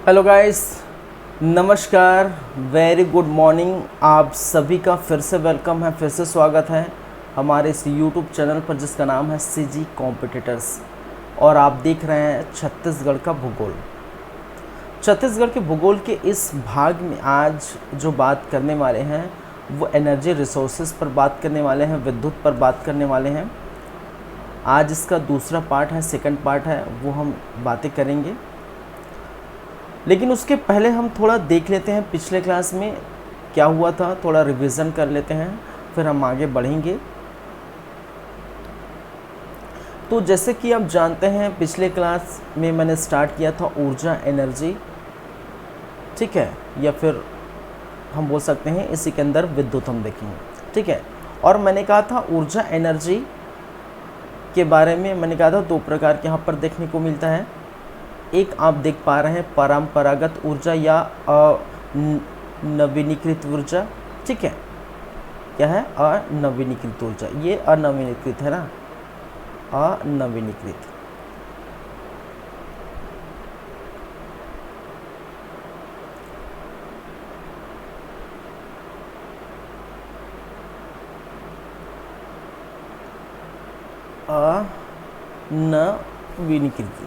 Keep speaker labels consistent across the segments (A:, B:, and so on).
A: Hello guys, नमस्कार, very good morning. आप सभी का फिर से वेलकम है, फिर से स्वागत है हमारे इस यूट्यूब चैनल पर जिसका नाम है सीजी कॉम्पिटिटर्स। और आप देख रहे हैं छत्तीसगढ़ का भूगोल। छत्तीसगढ़ के भूगोल के इस भाग में आज जो बात करने वाले हैं वो एनर्जी रिसोर्सेज पर बात करने वाले हैं, विद्युत पर बात करने वाले हैं। आज इसका दूसरा पार्ट है, सेकंड पार्ट है, वो हम बातें करेंगे। लेकिन उसके पहले हम थोड़ा देख लेते हैं पिछले क्लास में क्या हुआ था, थोड़ा रिवीजन कर लेते हैं, फिर हम आगे बढ़ेंगे। तो जैसे कि आप जानते हैं पिछले क्लास में मैंने स्टार्ट किया था ऊर्जा एनर्जी, ठीक है, या फिर हम बोल सकते हैं इसी के अंदर विद्युत हम देखेंगे, ठीक है। और मैंने कहा था ऊर्जा एनर्जी के बारे में, मैंने कहा था दो प्रकार के यहाँ पर देखने को मिलता है। एक आप देख पा रहे हैं परंपरागत ऊर्जा या नवीनीकृत ऊर्जा, ठीक है। क्या है? अनवीनीकृत ऊर्जा। ये अनवीनीकृत है ना, अनवीनीकृत। अनवीनीकृत,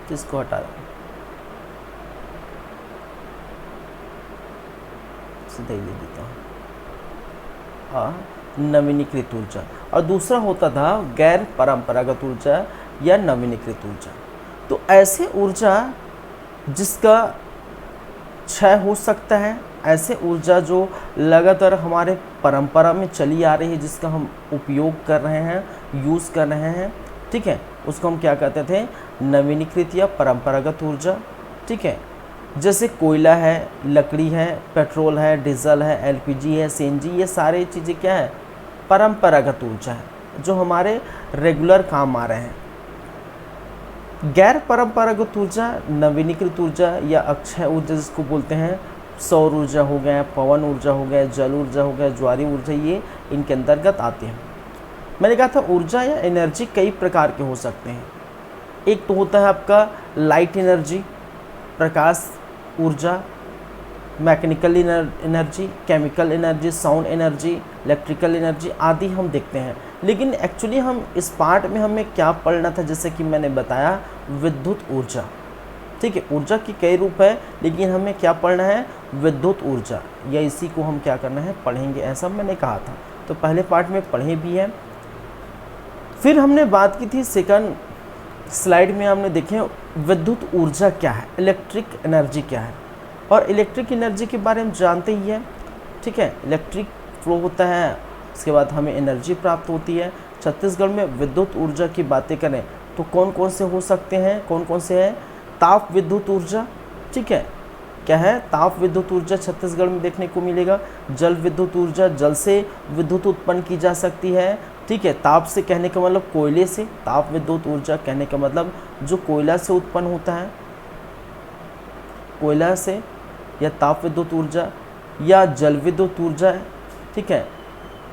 A: किसको हटा दें, सीधा ही ले देता हूँ, नवीनीकृत ऊर्जा। और दूसरा होता था गैर परंपरागत ऊर्जा या नवीनीकृत ऊर्जा। तो ऐसे ऊर्जा जिसका क्षय हो सकता है, ऐसे ऊर्जा जो लगातार हमारे परंपरा में चली आ रही है, जिसका हम उपयोग कर रहे हैं, यूज़ कर रहे हैं, ठीक है, उसको हम क्या कहते थे? नवीनीकृत या परंपरागत ऊर्जा, ठीक है। जैसे कोयला है, लकड़ी है, पेट्रोल है, डीजल है, एलपीजी है, सीएनजी, ये सारी चीज़ें क्या है? परंपरागत ऊर्जा है, जो हमारे रेगुलर काम आ रहे हैं। गैर परंपरागत ऊर्जा, नवीनीकृत ऊर्जा या अक्षय ऊर्जा जिसको बोलते हैं, सौर ऊर्जा हो गया, पवन ऊर्जा हो गया, जल ऊर्जा हो गया, ज्वारीय ऊर्जा, ये इनके अंतर्गत आते हैं। मैंने कहा था ऊर्जा या एनर्जी कई प्रकार के हो सकते हैं। एक तो होता है आपका लाइट एनर्जी, प्रकाश ऊर्जा, mechanical energy, chemical energy, sound energy, electrical energy आदि हम देखते हैं। लेकिन एक्चुअली हम इस पार्ट में हमें क्या पढ़ना था, जैसे कि मैंने बताया विद्युत ऊर्जा, ठीक है। ऊर्जा की कई रूप है, लेकिन हमें क्या पढ़ना है? विद्युत ऊर्जा, या इसी को हम क्या करना है? पढ़ेंगे, ऐसा मैंने कहा था। तो पहले पार्ट में पढ़े भी हैं। फिर हमने बात की थी सेकंड स्लाइड में, हमने देखे विद्युत ऊर्जा क्या है, इलेक्ट्रिक एनर्जी क्या है। और इलेक्ट्रिक एनर्जी के बारे में जानते ही है, ठीक है। इलेक्ट्रिक फ्लो होता है, उसके बाद हमें एनर्जी प्राप्त होती है। छत्तीसगढ़ में विद्युत ऊर्जा की बातें करें तो कौन कौन से हो सकते हैं, कौन कौन से हैं? ताप विद्युत ऊर्जा, ठीक है। क्या है? ताप विद्युत ऊर्जा छत्तीसगढ़ में देखने को मिलेगा। जल विद्युत ऊर्जा, जल से विद्युत उत्पन्न की जा सकती है, ठीक है। ताप से कहने का मतलब कोयले से, ताप विद्युत ऊर्जा कहने का मतलब जो कोयला से उत्पन्न होता है, कोयला से, या ताप विद्युत ऊर्जा या जल विद्युत ऊर्जा है, ठीक है।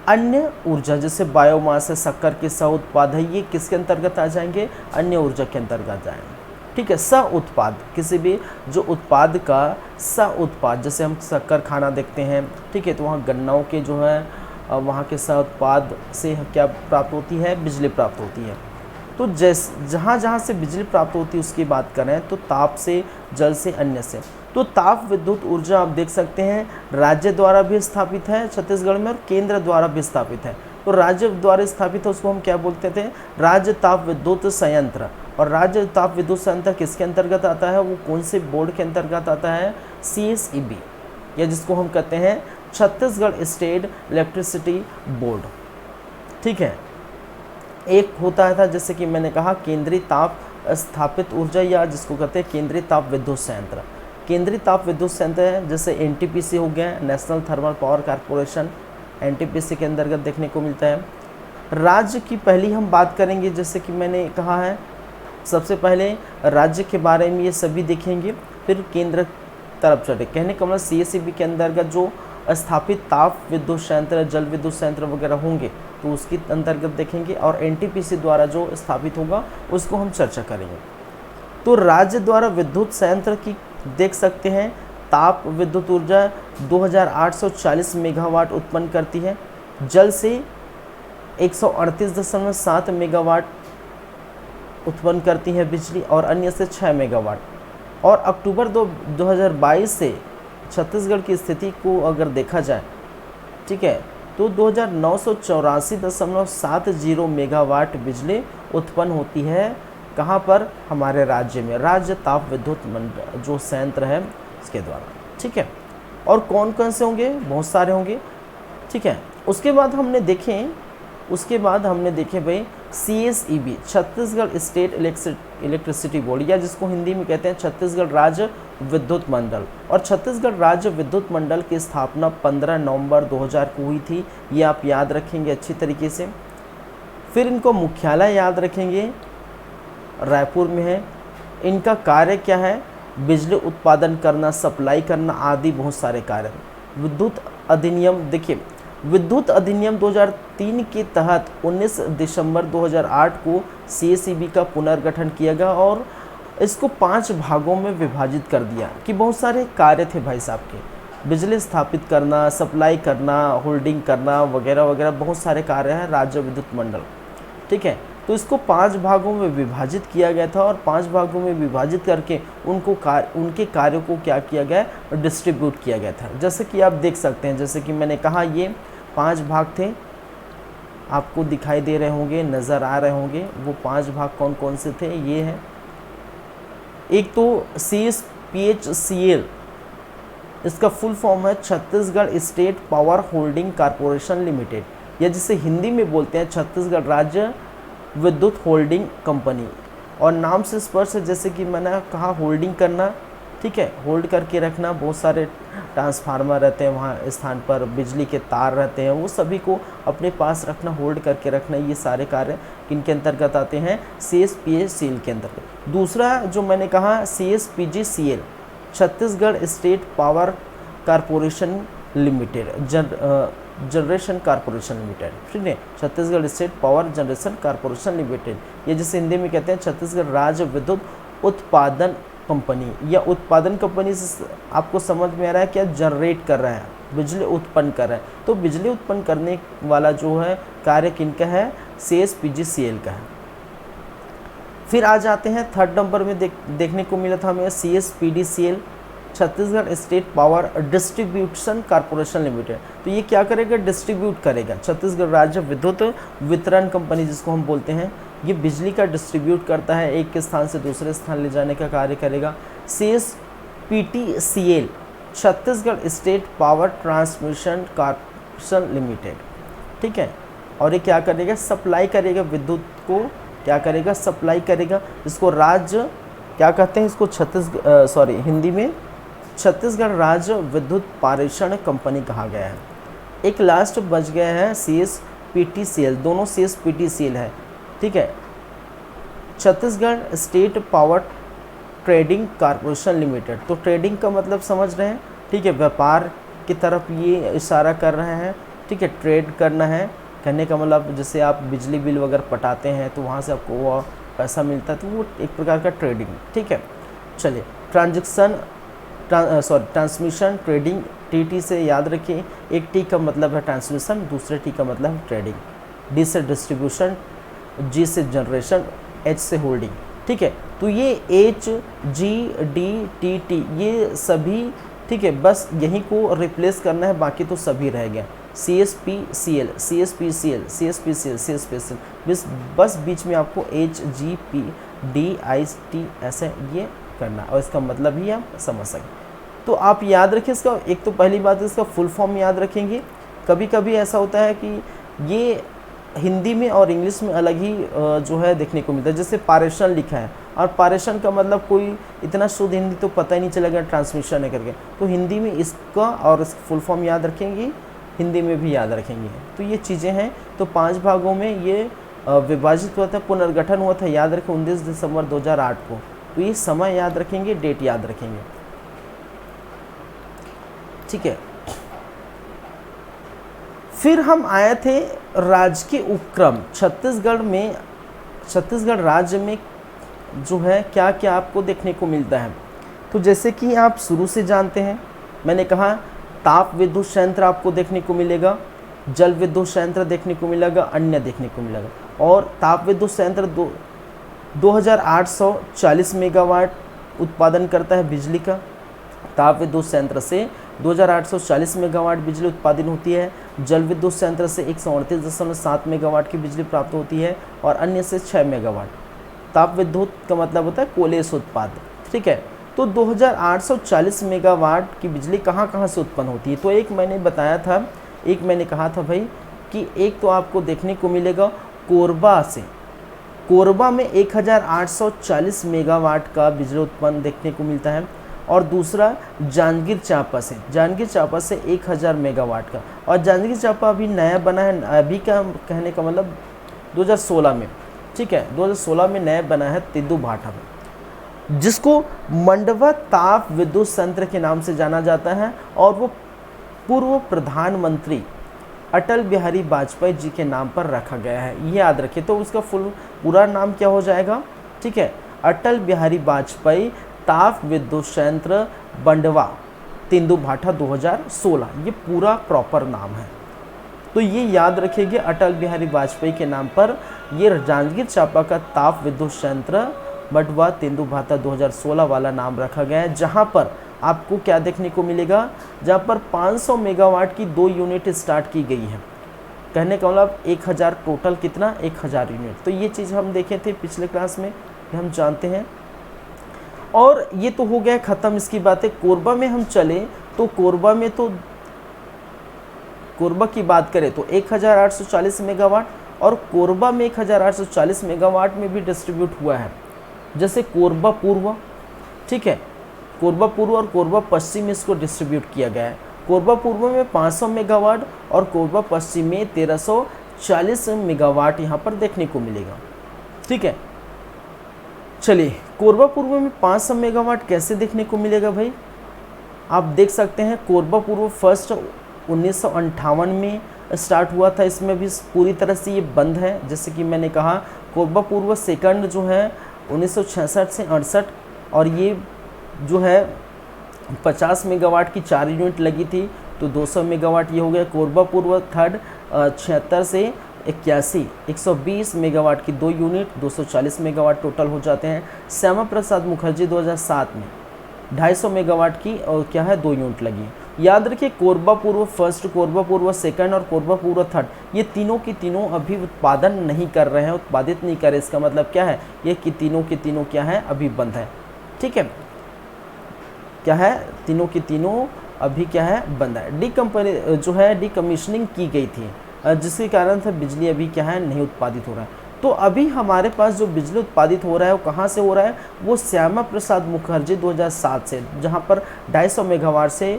A: अन्य ऊर्जा जैसे बायोमास है, शक्कर के सह उत्पाद है, ये किसके अंतर्गत आ जाएंगे? अन्य ऊर्जा के अंतर्गत जाएंगे, ठीक है। सह उत्पाद, किसी भी जो उत्पाद का सह उत्पाद, जैसे हम शक्कर खाना देखते हैं, ठीक है, तो वहाँ गन्नाओं के जो है वहाँ के सह उत्पाद से क्या प्राप्त होती है? बिजली प्राप्त होती है। तो जहाँ जहाँ से बिजली प्राप्त होती है उसकी बात करें तो ताप से, जल से, अन्य से। तो ताप विद्युत ऊर्जा आप देख सकते हैं राज्य द्वारा भी स्थापित है छत्तीसगढ़ में, और केंद्र द्वारा भी स्थापित है। तो राज्य द्वारा स्थापित है उसको हम क्या बोलते थे? राज्य ताप विद्युत संयंत्र। और राज्य ताप विद्युत संयंत्र किसके अंतर्गत आता है? वो कौन से बोर्ड के अंतर्गत आता है? CSEB, या जिसको हम कहते हैं छत्तीसगढ़ स्टेट इलेक्ट्रिसिटी बोर्ड, ठीक है। एक होता था जैसे कि मैंने कहा केंद्रीय ताप स्थापित ऊर्जा, या जिसको कहते हैं केंद्रीय ताप विद्युत संयंत्र। केंद्रीय ताप विद्युत संयंत्र है जैसे NTPC हो गया, national thermal power corporation, NTPC के अंतर्गत देखने को मिलता है। राज्य की पहली हम बात करेंगे, जैसे कि मैंने कहा है सबसे पहले राज्य के बारे में ये सभी देखेंगे, फिर केंद्र तरफ चढ़े। कहने का मतलब CSEB के अंतर्गत जो स्थापित ताप विद्युत संयंत्र, जल विद्युत संयंत्र वगैरह होंगे तो उसके अंतर्गत देखेंगे, और NTPC द्वारा जो स्थापित होगा उसको हम चर्चा करेंगे। तो राज्य द्वारा विद्युत संयंत्र की देख सकते हैं, ताप विद्युत ऊर्जा 2840 मेगावाट उत्पन्न करती है, जल से 138.7 मेगावाट उत्पन्न करती है बिजली और अन्य से 6 मेगावाट। और अक्टूबर 2022 से छत्तीसगढ़ की स्थिति को अगर देखा जाए, ठीक है, तो 2984.70 मेगावाट बिजली उत्पन्न होती है। कहाँ पर? हमारे राज्य में, राज्य ताप विद्युत मंडल जो संयंत्र है इसके द्वारा, ठीक है। और कौन कौन से होंगे? बहुत सारे होंगे, ठीक है। उसके बाद हमने देखे भाई CSEB, Chhattisgarh state electricity board, या जिसको हिंदी में कहते हैं छत्तीसगढ़ राज्य विद्युत मंडल। और छत्तीसगढ़ राज्य विद्युत मंडल की स्थापना 15 नवंबर 2000 को हुई थी, ये आप याद रखेंगे अच्छी तरीके से। फिर इनको मुख्यालय याद रखेंगे, रायपुर में है। इनका कार्य क्या है? बिजली उत्पादन करना, सप्लाई करना आदि बहुत सारे कार्य। विद्युत अधिनियम, देखिए विद्युत अधिनियम 2003 के तहत 19 दिसंबर 2008 को CSEB का पुनर्गठन किया गया और इसको 5 भागों में विभाजित कर दिया कि बहुत सारे कार्य थे भाई साहब के, बिजली स्थापित करना, सप्लाई करना, होल्डिंग करना वगैरह वगैरह, बहुत सारे कार्य हैं राज्य विद्युत मंडल, ठीक है। तो इसको 5 भागों में विभाजित किया गया था और 5 भागों में विभाजित करके उनके कार्यों को क्या किया गया? डिस्ट्रीब्यूट किया गया था। जैसे कि आप देख सकते हैं, जैसे कि मैंने कहा ये 5 भाग थे, आपको दिखाई दे रहे होंगे, नज़र आ रहे होंगे। वो 5 भाग कौन कौन से थे? ये है, एक तो CSPHCL, इसका फुल फॉर्म है Chhattisgarh state power holding corporation limited, या जिसे हिंदी में बोलते हैं छत्तीसगढ़ राज्य विद्युत होल्डिंग कंपनी। और नाम से स्पष्ट है, जैसे कि मैंने कहा होल्डिंग करना, ठीक है, होल्ड करके रखना। बहुत सारे ट्रांसफार्मर रहते हैं वहाँ स्थान पर, बिजली के तार रहते हैं, वो सभी को अपने पास रखना, होल्ड करके रखना, ये सारे कार्य किनके अंतर्गत आते हैं? CSPHCL के अंतर्गत। दूसरा जो मैंने कहा CSPGCL, Chhattisgarh state power corporation limited, generation corporation limited, ठीक है, Chhattisgarh state power generation corporation limited, ये जिसे हिंदी में कहते हैं छत्तीसगढ़ राज्य विद्युत उत्पादन कंपनी। या उत्पादन कंपनी से आपको समझ में आ रहा है क्या? जनरेट कर रहा है, बिजली उत्पन्न कर रहा है। तो बिजली उत्पन्न करने वाला जो है कार्य किनका है? CSPGCL का है। फिर आ जाते हैं 3rd नंबर में देखने को मिला था हमें CSPDCL, Chhattisgarh state power distribution corporation limited. तो ये क्या करेगा? डिस्ट्रीब्यूट करेगा। छत्तीसगढ़ राज्य विद्युत वितरण कंपनी जिसको हम बोलते हैं, ये बिजली का डिस्ट्रीब्यूट करता है, एक के स्थान से दूसरे स्थान ले जाने का कार्य करेगा। CSPTCL, Chhattisgarh state power transmission corporation limited, ठीक है। और ये क्या करेगा? सप्लाई करेगा, विद्युत को क्या करेगा? सप्लाई करेगा। इसको राज्य क्या कहते हैं? इसको हिंदी में छत्तीसगढ़ राज्य विद्युत पारेषण कंपनी कहा गया है। एक लास्ट बच गया है CSPTCL, दोनों CSPTCL है, ठीक है, Chhattisgarh state power trading corporation limited. तो ट्रेडिंग का मतलब समझ रहे हैं, ठीक है, व्यापार की तरफ ये इशारा कर रहे हैं, ठीक है, ट्रेड करना है। कहने का मतलब जैसे आप बिजली बिल वगैरह पटाते हैं तो वहाँ से आपको वो पैसा मिलता है, तो वो एक प्रकार का ट्रेडिंग, ठीक है। चलिए, ट्रांसमिशन ट्रेडिंग, TT से याद रखिए, एक T का मतलब है ट्रांसमिशन, दूसरे T का मतलब है ट्रेडिंग, D से डिस्ट्रीब्यूशन, G से जनरेशन, H से होल्डिंग, ठीक है। तो ये H, G, D, T, T ये सभी, ठीक है, बस यहीं को रिप्लेस करना है, बाकी तो सभी रह गए। CSPCL, CSPCL, CSPCL, CSPCL, बस बीच में आपको H, G, P, D, I, T ऐसे ये करना, और इसका मतलब ही आप समझ सकें। तो आप याद रखिए इसका, एक तो पहली बात इसका फुल फॉर्म याद रखेंगे। कभी कभी ऐसा होता है कि ये हिंदी में और इंग्लिश में अलग ही जो है देखने को मिलता है। जैसे पारेषण लिखा है, और पारेषण का मतलब कोई इतना शुद्ध हिंदी तो पता ही नहीं चलेगा ट्रांसमिशन है करके, तो हिंदी में इसका और इसका फुल फॉर्म याद रखेंगे, हिंदी में भी याद रखेंगे। तो ये चीज़ें हैं। तो 5 भागों में ये विभाजित हुआ था, पुनर्गठन हुआ था, याद रखें 19 दिसंबर 2008 को। तो ये समय याद रखेंगे, डेट याद रखेंगे, ठीक है। फिर हम आए थे राजकीय उपक्रम। छत्तीसगढ़ राज्य में जो है क्या क्या आपको देखने को मिलता है। तो जैसे कि आप शुरू से जानते हैं, मैंने कहा ताप विद्युत संयंत्र आपको देखने को मिलेगा, जल विद्युत संयंत्र देखने को मिलेगा, अन्य देखने को मिलेगा। और ताप विद्युत संयंत्र 2840 मेगावाट उत्पादन करता है बिजली का। ताप विद्युत संयंत्र से 2840 मेगावाट बिजली उत्पादन होती है। जल विद्युत संयंत्र से 138.7 मेगावाट की बिजली प्राप्त होती है और अन्य से 6 मेगावाट। ताप विद्युत का मतलब होता है कोयले से उत्पादन, ठीक है। तो 2840 मेगावाट की बिजली कहाँ कहाँ से उत्पन्न होती है? तो एक मैंने बताया था, एक मैंने कहा था भाई कि एक तो आपको देखने को मिलेगा कोरबा से। कोरबा में 1840 मेगावाट का बिजली उत्पन्न देखने को मिलता है। और दूसरा जांजगीर चांपा से, जांजगीर चांपा से 1000 मेगावाट का। और जांजगीर चांपा अभी नया बना है, अभी का कहने का मतलब 2016 में, ठीक है, 2016 में नया बना है तिद्दू भाटा में, जिसको मंडवा ताप विद्युत संयंत्र के नाम से जाना जाता है। और वो पूर्व प्रधानमंत्री अटल बिहारी वाजपेयी जी के नाम पर रखा गया है, ये याद रखिए। तो उसका पूरा नाम क्या हो जाएगा, ठीक है, अटल बिहारी वाजपेयी ताप विद्युत संयंत्र बंडवा तेंदू भाटा 2016, ये पूरा प्रॉपर नाम है। तो ये याद रखिएगा, अटल बिहारी वाजपेयी के नाम पर ये जांजगीर चांपा का ताप विद्युत संयंत्र बंडवा तेंदू भाटा 2016 वाला नाम रखा गया है। जहाँ पर आपको क्या देखने को मिलेगा, जहाँ पर 500 मेगावाट की 2 यूनिट स्टार्ट की गई है। कहने का मतलब 1000 टोटल, कितना 1000 यूनिट। तो ये चीज़ हम देखे थे पिछले क्लास में, हम जानते हैं। और ये तो हो गया ख़त्म इसकी बातें। कोरबा में हम चले तो कोरबा में तो कोरबा की बात करें तो 1840 मेगावाट, और कोरबा में 1840 मेगावाट में भी डिस्ट्रीब्यूट हुआ है। जैसे कोरबा पूर्व, ठीक है, कोरबा पूर्व और कोरबा पश्चिम में इसको डिस्ट्रीब्यूट किया गया है। कोरबा पूर्व में 500 मेगावाट और कोरबा पश्चिम में 1340 मेगावाट यहाँ पर देखने को मिलेगा, ठीक है। चलिए, कोरबा पूर्व में 500 मेगावाट कैसे देखने को मिलेगा भाई? आप देख सकते हैं कोरबा पूर्व फर्स्ट 1958 में स्टार्ट हुआ था। इसमें भी पूरी तरह से ये बंद है। जैसे कि मैंने कहा कोरबा पूर्व सेकंड जो है 1966 से 68, और ये जो है 50 मेगावाट की 4 यूनिट लगी थी, तो 200 मेगावाट ये हो गया। कोरबा पूर्व थर्ड 76 से 81, 120 मेगावाट की 2 यूनिट, 240 मेगावाट टोटल हो जाते हैं। श्यामा प्रसाद मुखर्जी 2007 में 250 मेगावाट की और क्या है 2 यूनिट लगी। याद रखिए कोरबा पूर्व फर्स्ट, कोरबा पूर्व सेकंड और कोरबा पूर्व थर्ड, ये तीनों की तीनों अभी उत्पादन नहीं कर रहे हैं, उत्पादित नहीं कर रहे। इसका मतलब क्या है, ये कि तीनों की तीनों क्या है, अभी बंद है, ठीक है। क्या है, तीनों की तीनों अभी क्या है, बंद है। जो है डिकमीशनिंग की गई थी, जिसके कारण से बिजली अभी क्या है, नहीं उत्पादित हो रहा है। तो अभी हमारे पास जो बिजली उत्पादित हो रहा है वो कहाँ से हो रहा है, वो श्यामा प्रसाद मुखर्जी 2007 से, जहाँ पर 250 मेगावाट से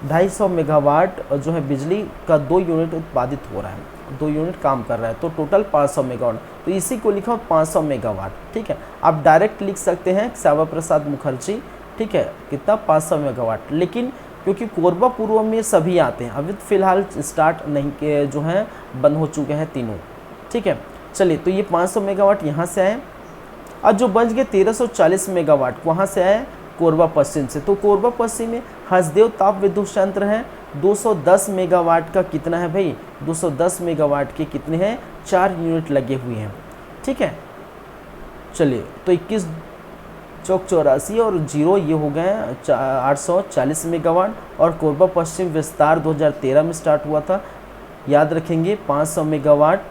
A: 250 मेगावाट जो है बिजली का 2 यूनिट उत्पादित हो रहा है, 2 यूनिट काम कर रहा है। तो टोटल 500 मेगावाट, तो इसी को लिखा 500 मेगावाट, ठीक है। आप डायरेक्ट लिख सकते हैं श्यामा प्रसाद मुखर्जी, ठीक है, कितना 500 मेगावाट। लेकिन क्योंकि कोरबा पूर्व में सभी आते हैं, अभी फ़िलहाल स्टार्ट नहीं के जो है बंद हो चुके हैं तीनों, ठीक है। चलिए, तो ये 500 मेगावाट यहाँ से आए, और जो बच गए 1340 मेगावाट वहाँ से आए कोरबा पश्चिम से। तो कोरबा पश्चिम में हसदेव ताप विद्युत संयंत्र है, 210 मेगावाट का कितना है भाई, 210 मेगावाट के कितने हैं, 4 यूनिट लगे हुए हैं, ठीक है। चलिए, तो 21 चौक 84 और 0 ये हो गए 840 मेगावाट। और कोरबा पश्चिम विस्तार 2013 में स्टार्ट हुआ था। याद रखेंगे 500 मेगावाट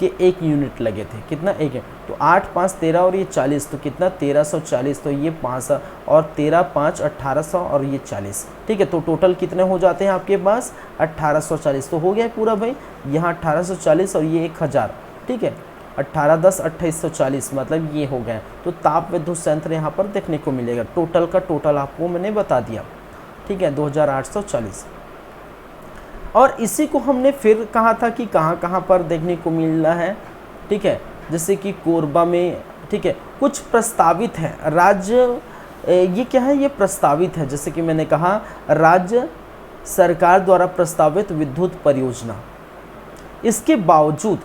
A: के 1 यूनिट लगे थे, कितना, 1 है। तो 8 5 13 और ये 40, तो कितना 1340, तो ये 500 और 13 5 1800 और ये 40, ठीक है। तो टोटल कितने हो जाते हैं आपके पास, 1840। तो हो गया पूरा भाई, यहाँ 1840 और ये 1000, ठीक है। 18 10 2840 मतलब ये हो गया। तो ताप विद्युत संयंत्र यहाँ पर देखने को मिलेगा। टोटल का टोटल आपको मैंने बता दिया, ठीक है, 2840। और इसी को हमने फिर कहा था कि कहाँ कहाँ पर देखने को मिल रहा है, ठीक है। जैसे कि कोरबा में, ठीक है, कुछ प्रस्तावित है राज्य, ये क्या है, ये प्रस्तावित है। जैसे कि मैंने कहा राज्य सरकार द्वारा प्रस्तावित विद्युत परियोजना, इसके बावजूद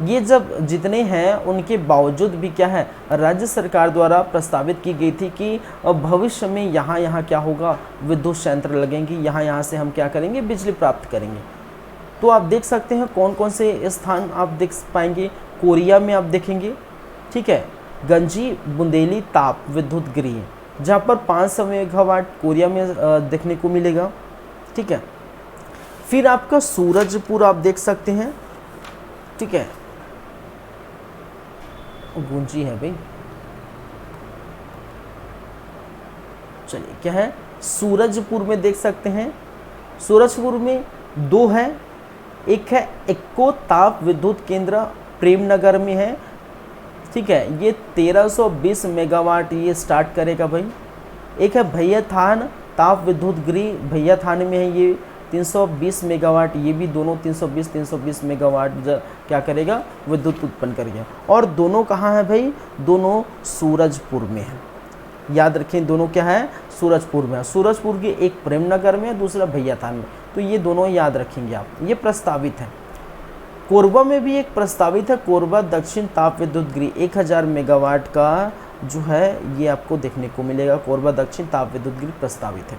A: ये जब जितने हैं उनके बावजूद भी क्या है, राज्य सरकार द्वारा प्रस्तावित की गई थी कि भविष्य में यहाँ यहाँ क्या होगा, विद्युत संयंत्र लगेंगे, यहाँ यहाँ से हम क्या करेंगे, बिजली प्राप्त करेंगे। तो आप देख सकते हैं कौन कौन से स्थान आप देख पाएंगे। कोरिया में आप देखेंगे, ठीक है, गंजी बुंदेली ताप विद्युत गृह, जहाँ पर 500 मेगावाट कोरिया में देखने को मिलेगा, ठीक है। फिर आपका सूरजपुर आप देख सकते हैं, ठीक है, गुंजी है भाई, चलिए क्या है, सूरजपुर में देख सकते हैं। सूरजपुर में 2 है, एक है इक्को ताप विद्युत केंद्र प्रेमनगर में है, ठीक है, ये 1320 मेगावाट ये स्टार्ट करेगा भाई। एक है भैयाथान ताप विद्युत गृह, भैयाथान में है, ये 320 मेगावाट, ये भी दोनों 320 मेगावाट क्या करेगा, विद्युत उत्पन्न करेगा। और दोनों कहाँ हैं भाई, दोनों सूरजपुर में है। याद रखें दोनों क्या है, सूरजपुर में है। सूरजपुर के एक प्रेमनगर में है, दूसरा भैयाथान में, तो ये दोनों याद रखेंगे आप, ये प्रस्तावित है। कोरबा में भी एक प्रस्तावित है, कोरबा दक्षिण ताप विद्युत गृह 1000 मेगावाट का जो है ये आपको देखने को मिलेगा। कोरबा दक्षिण ताप विद्युत गृह प्रस्तावित है,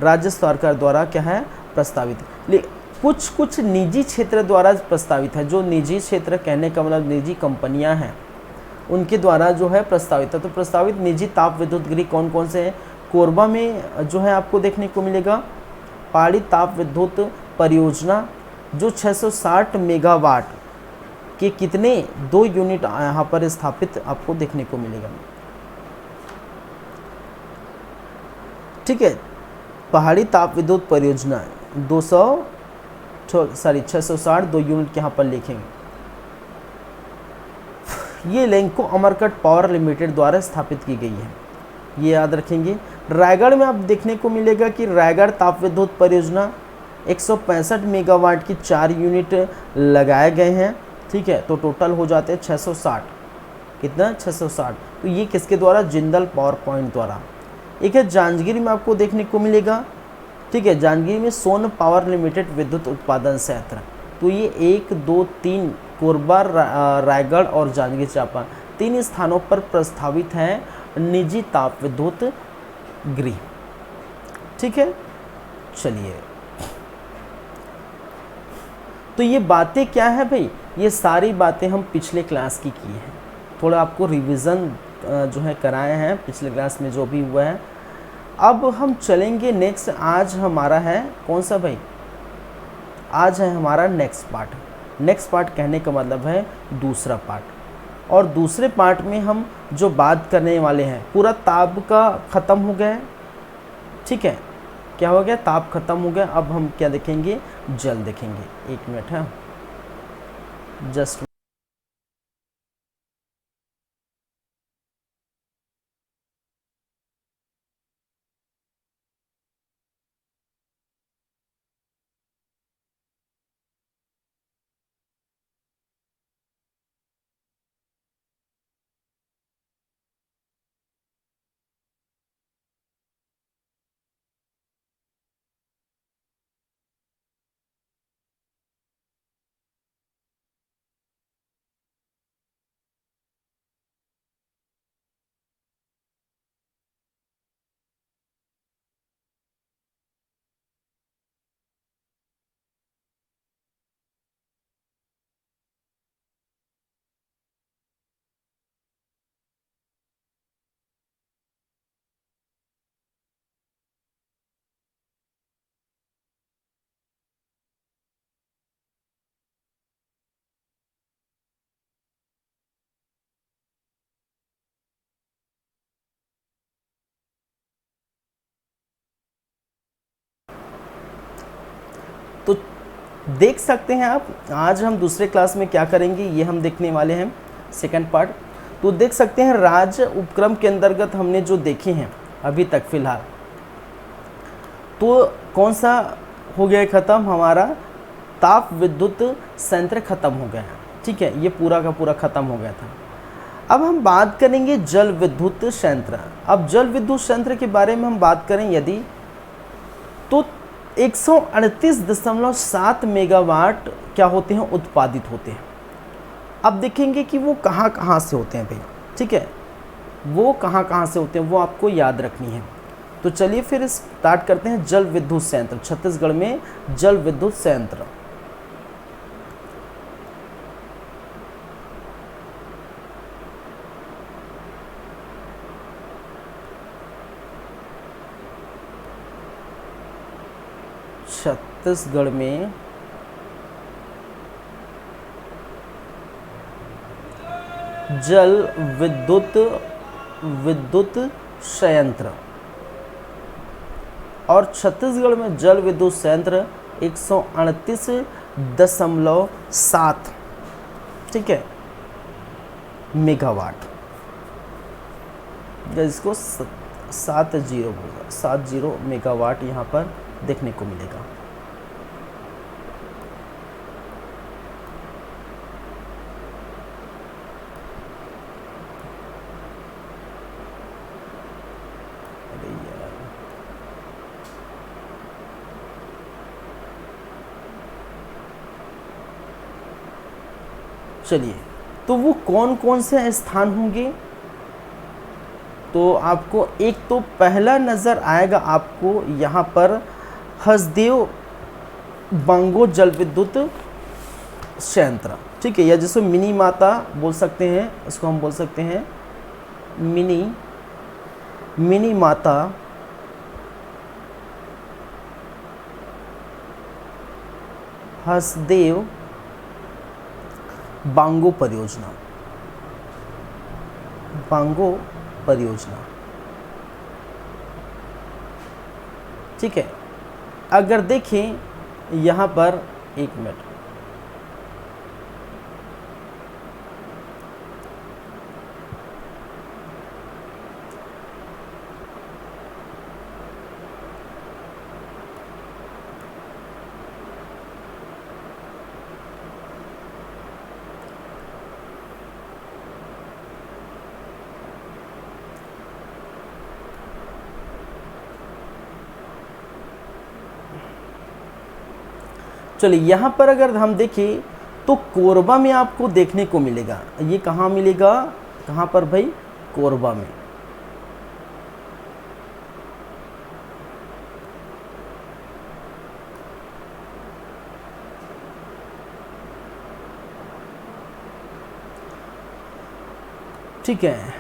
A: राज्य सरकार द्वारा क्या है, प्रस्तावित है। कुछ निजी क्षेत्र द्वारा प्रस्तावित है। जो निजी क्षेत्र कहने का मतलब निजी कंपनियां हैं उनके द्वारा जो है प्रस्तावित है। तो प्रस्तावित निजी ताप विद्युत गृह कौन कौन से हैं, कोरबा में जो है आपको देखने को मिलेगा पहाड़ी ताप विद्युत परियोजना, जो 660 मेगावाट के कितने 2 यूनिट यहाँ पर स्थापित आपको देखने को मिलेगा, ठीक है। पहाड़ी ताप विद्युत परियोजना 660 2 यूनिट यहाँ पर लिखेंगे। ये लैंको अमरकट पावर लिमिटेड द्वारा स्थापित की गई है, ये याद रखेंगे। रायगढ़ में आप देखने को मिलेगा कि रायगढ़ ताप विद्युत परियोजना 165 मेगावाट की 4 यूनिट लगाए गए हैं, ठीक है। तो टोटल हो जाते हैं 660, कितना 660। तो ये किसके द्वारा, जिंदल पावर पॉइंट द्वारा। एक है जांजगीर में आपको देखने को मिलेगा, ठीक है, जांजगीर में सोन पावर लिमिटेड विद्युत उत्पादन संयंत्र। तो ये 1 2 3 कोरबा, रायगढ़ और जांजगीर चांपा 3 स्थानों पर प्रस्तावित हैं निजी ताप विद्युत गृह, ठीक है। चलिए, तो ये बातें क्या है भाई, ये सारी बातें हम पिछले क्लास की हैं, थोड़ा आपको रिवीजन जो है कराए हैं पिछले क्लास में जो भी हुआ है। अब हम चलेंगे नेक्स्ट, आज हमारा है कौन सा भाई, आज है हमारा नेक्स्ट पार्ट। नेक्स्ट पार्ट कहने का मतलब है दूसरा पार्ट। और दूसरे पार्ट में हम जो बात करने वाले हैं, पूरा ताप का ख़त्म हो गया है, ठीक है, क्या हो गया, ताप खत्म हो गया। अब हम क्या देखेंगे, जल देखेंगे। 1 मिनट है, जस्ट तो देख सकते हैं आप, आज हम दूसरे क्लास में क्या करेंगे ये हम देखने वाले हैं, सेकंड पार्ट। तो देख सकते हैं राज्य उपक्रम के अंतर्गत हमने जो देखे हैं अभी तक फिलहाल, तो कौन सा हो गया ख़त्म, हमारा ताप विद्युत संयंत्र ख़त्म हो गया है, ठीक है, ये पूरा का पूरा ख़त्म हो गया था। अब हम बात करेंगे जल विद्युत संयंत्र। अब जल विद्युत संयंत्र के बारे में हम बात करें यदि, तो 138.7 मेगावाट क्या होते हैं, उत्पादित होते हैं। अब देखेंगे कि वो कहाँ कहाँ से होते हैं भाई, ठीक है, वो कहाँ कहाँ से होते हैं वो आपको याद रखनी है। तो चलिए फिर स्टार्ट करते हैं। जल विद्युत संयंत्र, छत्तीसगढ़ में जल विद्युत संयंत्र। छत्तीसगढ़ में जल विद्युत संयंत्र, और छत्तीसगढ़ में जल विद्युत संयंत्र 138.7, ठीक है, मेगावाट, जिसको 70 मेगावाट यहाँ पर देखने को मिलेगा। चलिए, तो वो कौन कौन से स्थान होंगे? तो आपको एक तो पहला नज़र आएगा आपको यहाँ पर हसदेव बांगो जल विद्युत संयंत्र, ठीक है, या जिसको मिनी माता बोल सकते हैं, इसको हम बोल सकते हैं मिनी माता हसदेव बांगो परियोजना, ठीक है। अगर देखें यहाँ पर, एक मिनट, चलिए यहाँ पर अगर हम देखें तो कोरबा में आपको देखने को मिलेगा। ये कहाँ मिलेगा? कहाँ पर भाई? कोरबा में। ठीक है,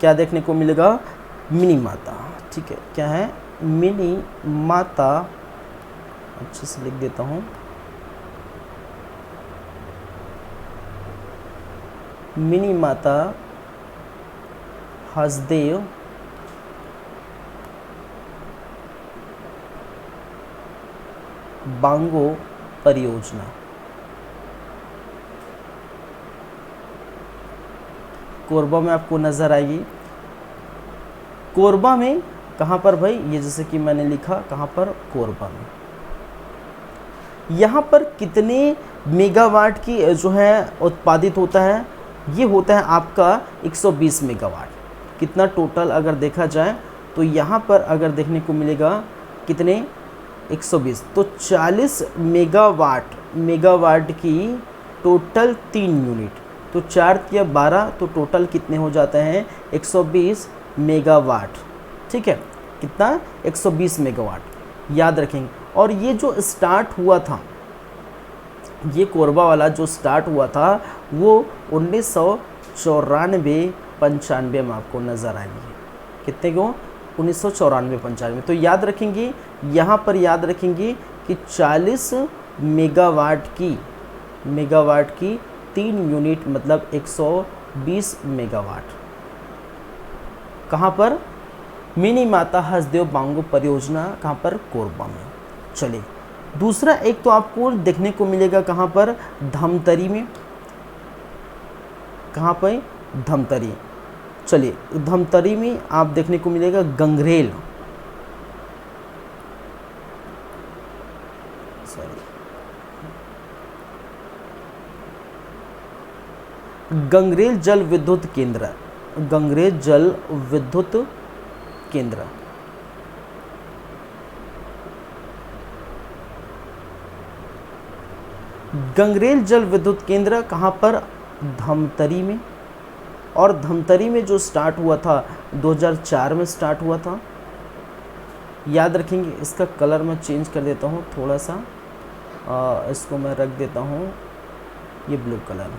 A: क्या देखने को मिलेगा? मिनी माता, ठीक है, क्या है? मिनी माता, अच्छे से लिख देता हूँ, मिनी माता हसदेव बांगो परियोजना। कोरबा में आपको नजर आएगी। कोरबा में कहाँ पर भाई? ये जैसे कि मैंने लिखा, कहाँ पर? कोरबा में। यहाँ पर कितने मेगावाट की जो है उत्पादित होता है? ये होता है आपका 120 मेगावाट। कितना टोटल अगर देखा जाए तो यहाँ पर अगर देखने को मिलेगा कितने? 120, तो 40 मेगावाट की टोटल 3 यूनिट, तो 4 या 12, तो टोटल कितने हो जाते हैं? 120 मेगावाट, ठीक है, कितना? 120 मेगावाट, याद रखेंगे। और ये जो स्टार्ट हुआ था, ये कोरबा वाला जो स्टार्ट हुआ था वो 1994-95 में आपको नज़र आएंगे। कितने को? 1994-95। तो याद रखेंगे, यहाँ पर याद रखेंगे कि 40 मेगावाट की 3 यूनिट मतलब 120 मेगावाट। कहाँ पर? मिनी माता हसदेव बांगो परियोजना, कहाँ पर? कोरबा में। चलिए, दूसरा एक तो आपको देखने को मिलेगा कहाँ पर? धमतरी में। कहाँ पर? धमतरी। चलिए, धमतरी में आप देखने को मिलेगा गंगरेल, गंगरेल जल विद्युत केंद्र, गंगरेल जल विद्युत केंद्र। गंगरेल जल विद्युत केंद्र कहाँ पर? धमतरी में। और धमतरी में जो स्टार्ट हुआ था 2004 में स्टार्ट हुआ था। याद रखेंगे। इसका कलर मैं चेंज कर देता हूँ थोड़ा सा, इसको मैं रख देता हूँ ये ब्लू कलर।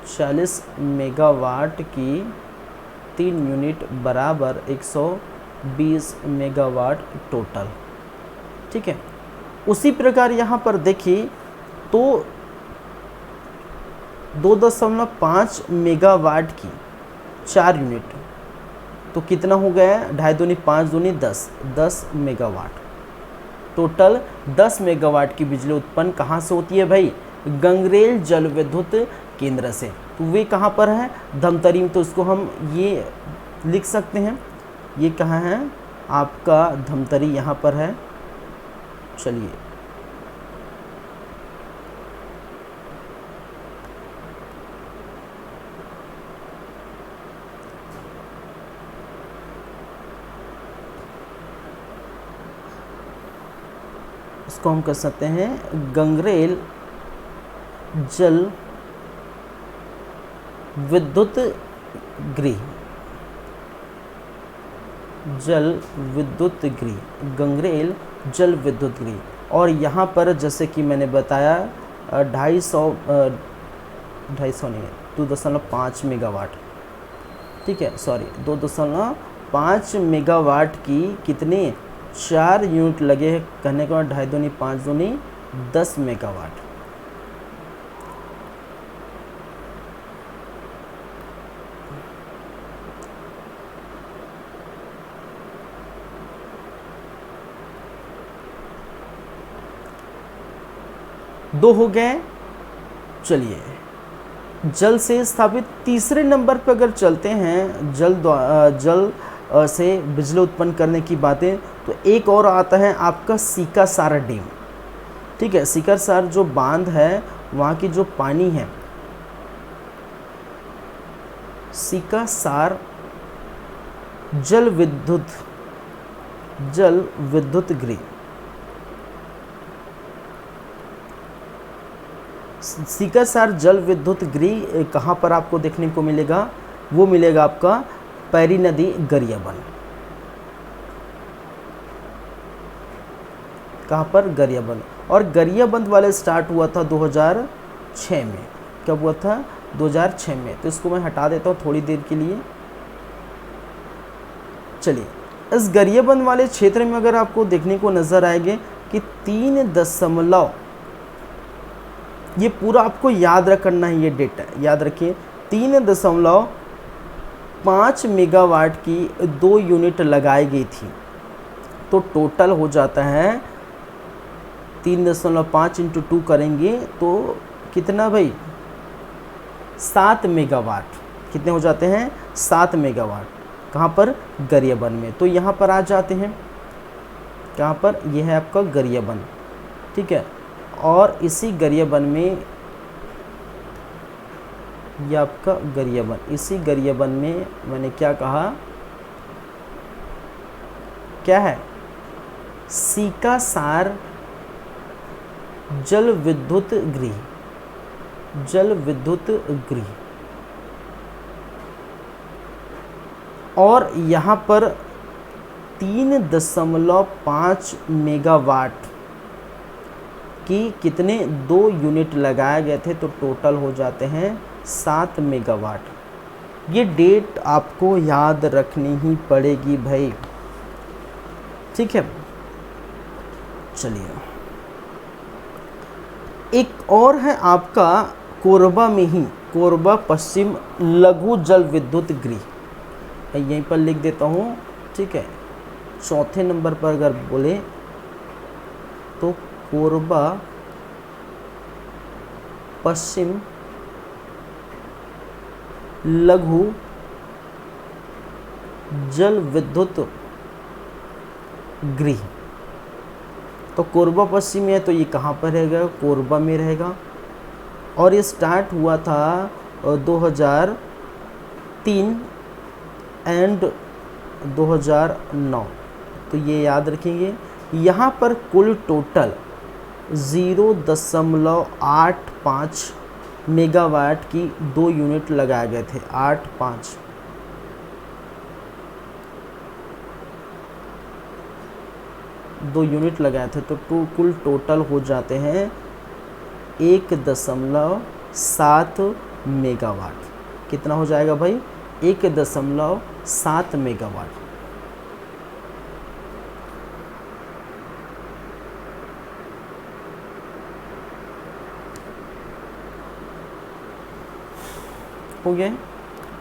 A: 40 मेगावाट की 3 यूनिट बराबर 120 मेगावाट टोटल। ठीक है। उसी प्रकार यहाँ पर देखिए तो 2.5 मेगावाट की 4 यूनिट, तो कितना हो गया? 2.5 दूनी 5 दूनी 10 मेगावाट। टोटल 10 मेगावाट की बिजली उत्पन्न कहाँ से होती है भाई? गंगरेल जल विद्युत केंद्र से। तो वे कहाँ पर है? धमतरी में। तो इसको हम ये लिख सकते हैं, ये कहाँ है आपका? धमतरी यहाँ पर है। चलिए इसको हम कर सकते हैं गंगरेल जल विद्युत गृह, जल विद्युत गृह, गंगरेल जल विद्युत गृह। और यहाँ पर जैसे कि मैंने बताया 2.5 नहीं, 2.5 मेगावाट। ठीक है, सॉरी 2.5 मेगावाट की कितने? 4 यूनिट लगे हैं। कहने का 2.5 दूनी 5 दूनी 10 मेगावाट। दो हो गए। चलिए जल से स्थापित तीसरे नंबर पर अगर चलते हैं, जल से बिजली उत्पन्न करने की बातें, तो एक और आता है आपका सीकासार डैम। ठीक है, सीकासार जो बांध है वहाँ की जो पानी है, सीकासार जल विद्युत गृह। सीकासार जल विद्युत गृह कहाँ पर आपको देखने को मिलेगा? वो मिलेगा आपका पैरी नदी गरियाबंद। कहाँ पर? गरियाबंद। और गरियाबंद वाले स्टार्ट हुआ था 2006 में। कब हुआ था? 2006 में। तो इसको मैं हटा देता हूँ थोड़ी देर के लिए। चलिए इस गरियाबंद वाले क्षेत्र में अगर आपको देखने को नजर आएंगे कि 3 ये पूरा आपको याद रखना है, ये डेटा याद रखिए। 3.5 मेगावाट की 2 यूनिट लगाई गई थी। तो टोटल हो जाता है 3.5 × 2 करेंगे तो कितना भाई? 7 मेगावाट। कितने हो जाते हैं? 7 मेगावाट। कहाँ पर? गरियाबंद में। तो यहाँ पर आ जाते हैं। कहाँ पर? यह है आपका गरियाबंद। ठीक है। और इसी गरियाबंद में, यह आपका गरियाबंद, इसी गरियाबंद में मैंने क्या कहा? क्या है? सीकासार जल विद्युत गृह, जल विद्युत गृह। और यहाँ पर 3.5 मेगावाट कि कितने? 2 यूनिट लगाए गए थे। तो टोटल हो जाते हैं 7 मेगावाट। ये डेट आपको याद रखनी ही पड़ेगी भाई। ठीक है। चलिए एक और है आपका कोरबा में ही, कोरबा पश्चिम लघु जल विद्युत गृह। यहीं पर लिख देता हूँ। ठीक है। चौथे नंबर पर अगर बोले तो कोरबा पश्चिम लघु जल विद्युत गृह। तो कोरबा पश्चिम में है तो ये कहाँ पर रहेगा? कोरबा में रहेगा। और ये स्टार्ट हुआ था 2003 एंड 2009। तो ये याद रखेंगे। यहाँ पर कुल टोटल 0.85 मेगावाट की 2 यूनिट लगाए गए थे। 85 2 यूनिट लगाए थे, तो कुल टोटल हो जाते हैं 1.7 मेगावाट। कितना हो जाएगा भाई? 1.7 मेगावाट। हो गया।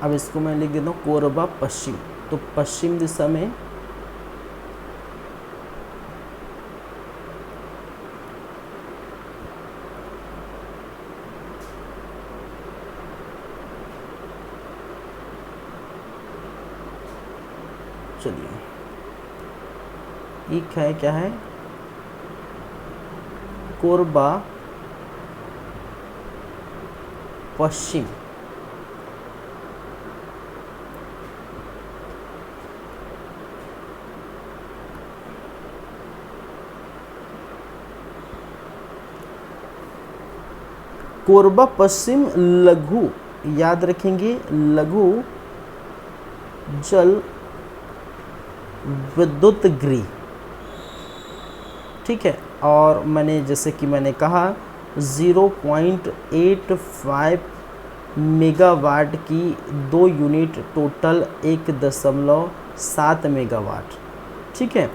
A: अब इसको मैं लिख देता हूँ कोरबा पश्चिम। तो पश्चिम दिशा में चलिए एक है, क्या है? कोरबा पश्चिम। कोरबा पश्चिम लघु, याद रखेंगे, लघु जल विद्युत गृह, ठीक है। और मैंने जैसे कि मैंने कहा 0.85 मेगावाट की 2 यूनिट, टोटल 1.7 मेगावाट, ठीक है।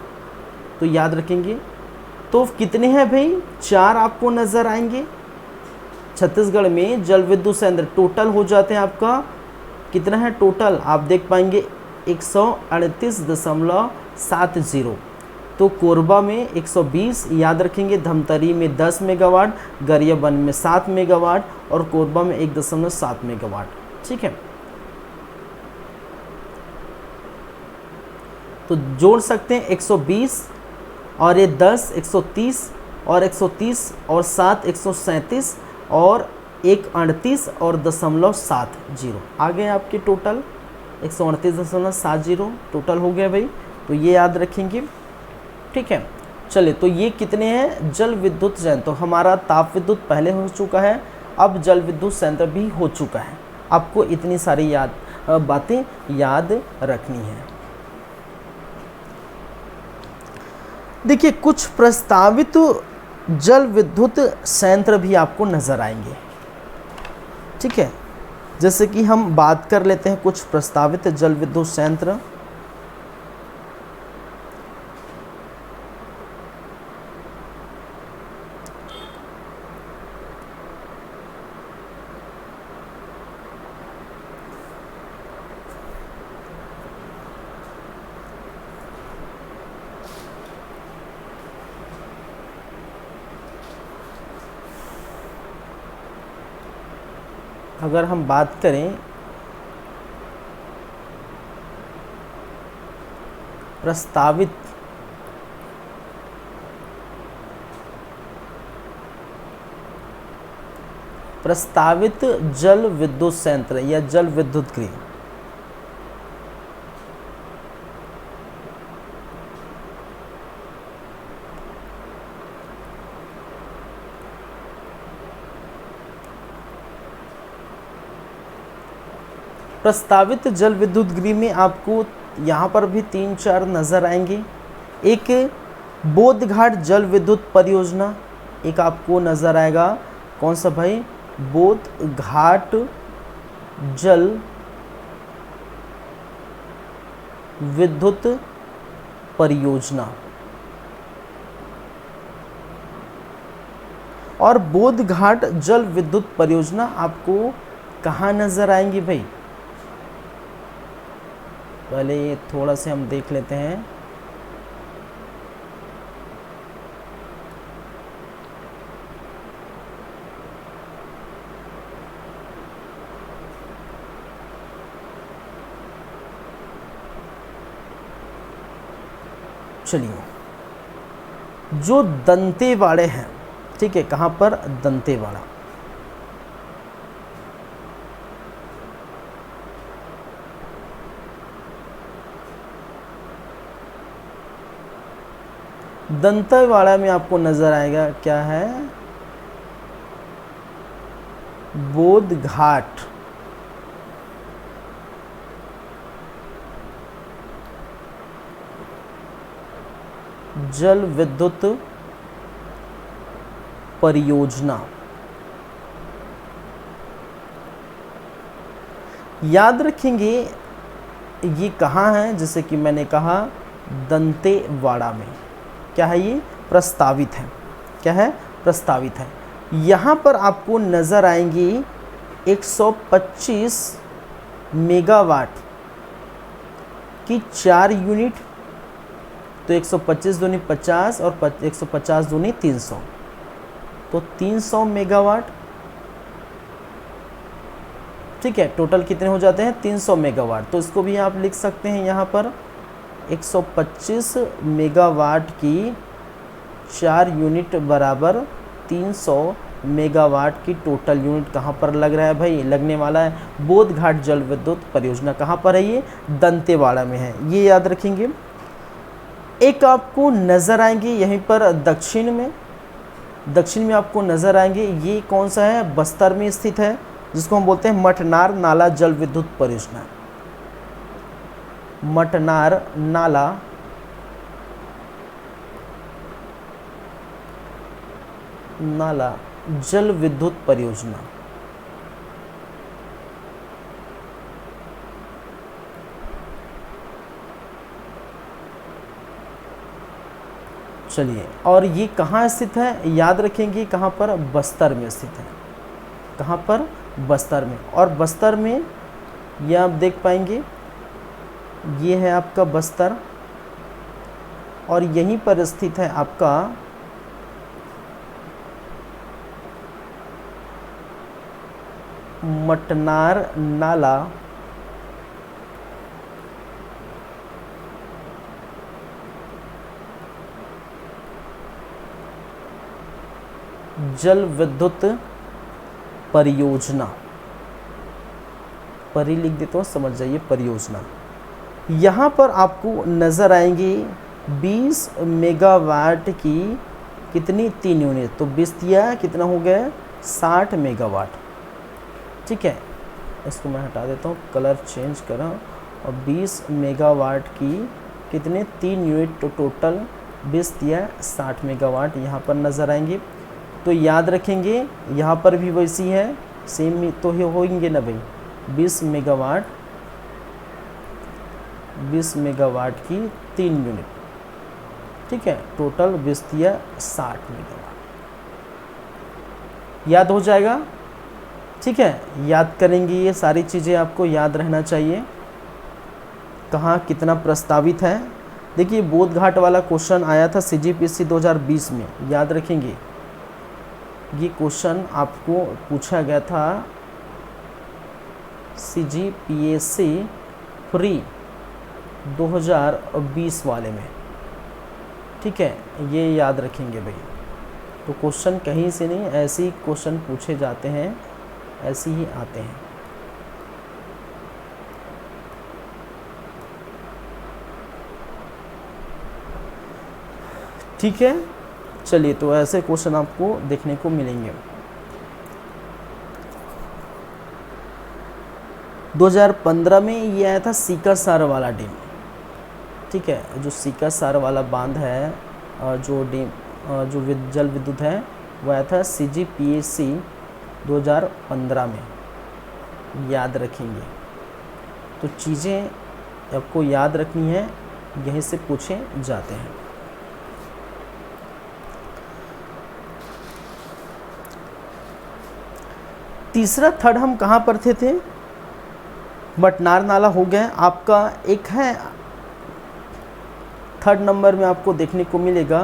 A: तो याद रखेंगे। तो कितने हैं भाई? 4 आपको नज़र आएंगे। छत्तीसगढ़ में जल विद्युत संयंत्र टोटल हो जाते हैं आपका, कितना है टोटल? आप देख पाएंगे 138.70। तो कोरबा में 120, याद रखेंगे। धमतरी में 10 मेगावाट, गरियाबंद में 7 मेगावाट और कोरबा में 1.7 मेगावाट, ठीक है। तो जोड़ सकते हैं 120 और ये 10 130 और 130 और 7 137 और 138 और 0.70 आ गए आपके टोटल 138.70 टोटल हो गया भाई। तो ये याद रखेंगे, ठीक है। चलिए, तो ये कितने हैं? जल विद्युत संयंत्र। तो हमारा ताप विद्युत पहले हो चुका है, अब जल विद्युत संयंत्र भी हो चुका है। आपको इतनी सारी बातें याद रखनी है। देखिए, कुछ प्रस्तावित जल विद्युत संयंत्र भी आपको नजर आएंगे, ठीक है। जैसे कि हम बात कर लेते हैं कुछ प्रस्तावित जल विद्युत संयंत्र। अगर हम बात करें प्रस्तावित जल विद्युत संयंत्र या जल विद्युत गृह, प्रस्तावित जल विद्युत गृह में आपको यहाँ पर भी 3-4 नज़र आएंगे। एक बोधघाट जल विद्युत परियोजना, एक आपको नज़र आएगा। कौन सा भाई? बोधघाट जल विद्युत परियोजना। और बोधघाट जल विद्युत परियोजना आपको कहाँ नज़र आएंगी भाई? पहले ये थोड़ा से हम देख लेते हैं। चलिए, जो दंतेवाड़े हैं, ठीक है, कहाँ पर? दंतेवाड़ा। दंतेवाड़ा में आपको नजर आएगा क्या है, बोध घाट। जल विद्युत परियोजना। याद रखेंगे ये कहाँ है, जैसे कि मैंने कहा दंतेवाड़ा में। क्या है ये, प्रस्तावित है। क्या है, प्रस्तावित है। यहाँ पर आपको नज़र आएंगी 125 मेगावाट की 4 यूनिट। तो 125 दूनी 50 और 150 दूनी 300, तो 300 मेगावाट। ठीक है, टोटल कितने हो जाते हैं, 300 मेगावाट। तो इसको भी आप लिख सकते हैं यहाँ पर 125 मेगावाट की 4 यूनिट बराबर 300 मेगावाट की टोटल यूनिट कहाँ पर लग रहा है भाई, लगने वाला है बोध घाट जल विद्युत परियोजना। कहाँ पर है ये, दंतेवाड़ा में है, ये याद रखेंगे। एक आपको नज़र आएंगे यहीं पर दक्षिण में आपको नज़र आएंगे, ये कौन सा है, बस्तर में स्थित है, जिसको हम बोलते हैं मटनार नाला जल विद्युत परियोजना। मटनार नाला जल विद्युत परियोजना। चलिए, और ये कहाँ स्थित है, याद रखेंगे कहाँ पर, बस्तर में स्थित है। कहाँ पर, बस्तर में। और बस्तर में ये आप देख पाएंगे, ये है आपका बस्तर, और यहीं पर स्थित है आपका मटनार नाला जल विद्युत परियोजना। परी लिख देता हूँ, समझ जाइए, परियोजना। यहाँ पर आपको नज़र आएंगी 20 मेगावाट की कितनी, 3 यूनिट। तो 20 दिया कितना हो गया, 60 मेगावाट। ठीक है, इसको मैं हटा देता हूँ, कलर चेंज करा। और 20 मेगावाट की कितने, 3 यूनिट। तो टोटल 20 दिया 60 मेगावाट यहाँ पर नज़र आएंगे। तो याद रखेंगे यहाँ पर भी वैसी है, सेम तो ही होंगे ना भाई। 20 मेगावाट की 3 यूनिट। ठीक है, टोटल 20 दिया 60 मेगावाट। याद हो जाएगा। ठीक है, याद करेंगे, ये सारी चीज़ें आपको याद रहना चाहिए, कहाँ कितना प्रस्तावित है। देखिए, बोध घाट वाला क्वेश्चन आया था CGPSC 2020 में, याद रखेंगे। ये क्वेश्चन आपको पूछा गया था CGPSC फ्री 2020 वाले में। ठीक है, ये याद रखेंगे भाई। तो क्वेश्चन कहीं से नहीं, ऐसे ही क्वेश्चन पूछे जाते हैं, ऐसे ही आते हैं। ठीक है, चलिए, तो ऐसे क्वेश्चन आपको देखने को मिलेंगे। 2015 में ये आया था सीकर-सार वाला डैम। ठीक है, जो सीकर-सार वाला बांध है, जो डैम, जो जल विद्युत है, वो आया था CGPSC 2015 में, याद रखेंगे। तो चीज़ें आपको याद रखनी है, यहीं से पूछे जाते हैं। तीसरा, थर्ड हम कहाँ पर थे, मटनार नाला हो गया आपका। एक है थर्ड नंबर में आपको देखने को मिलेगा,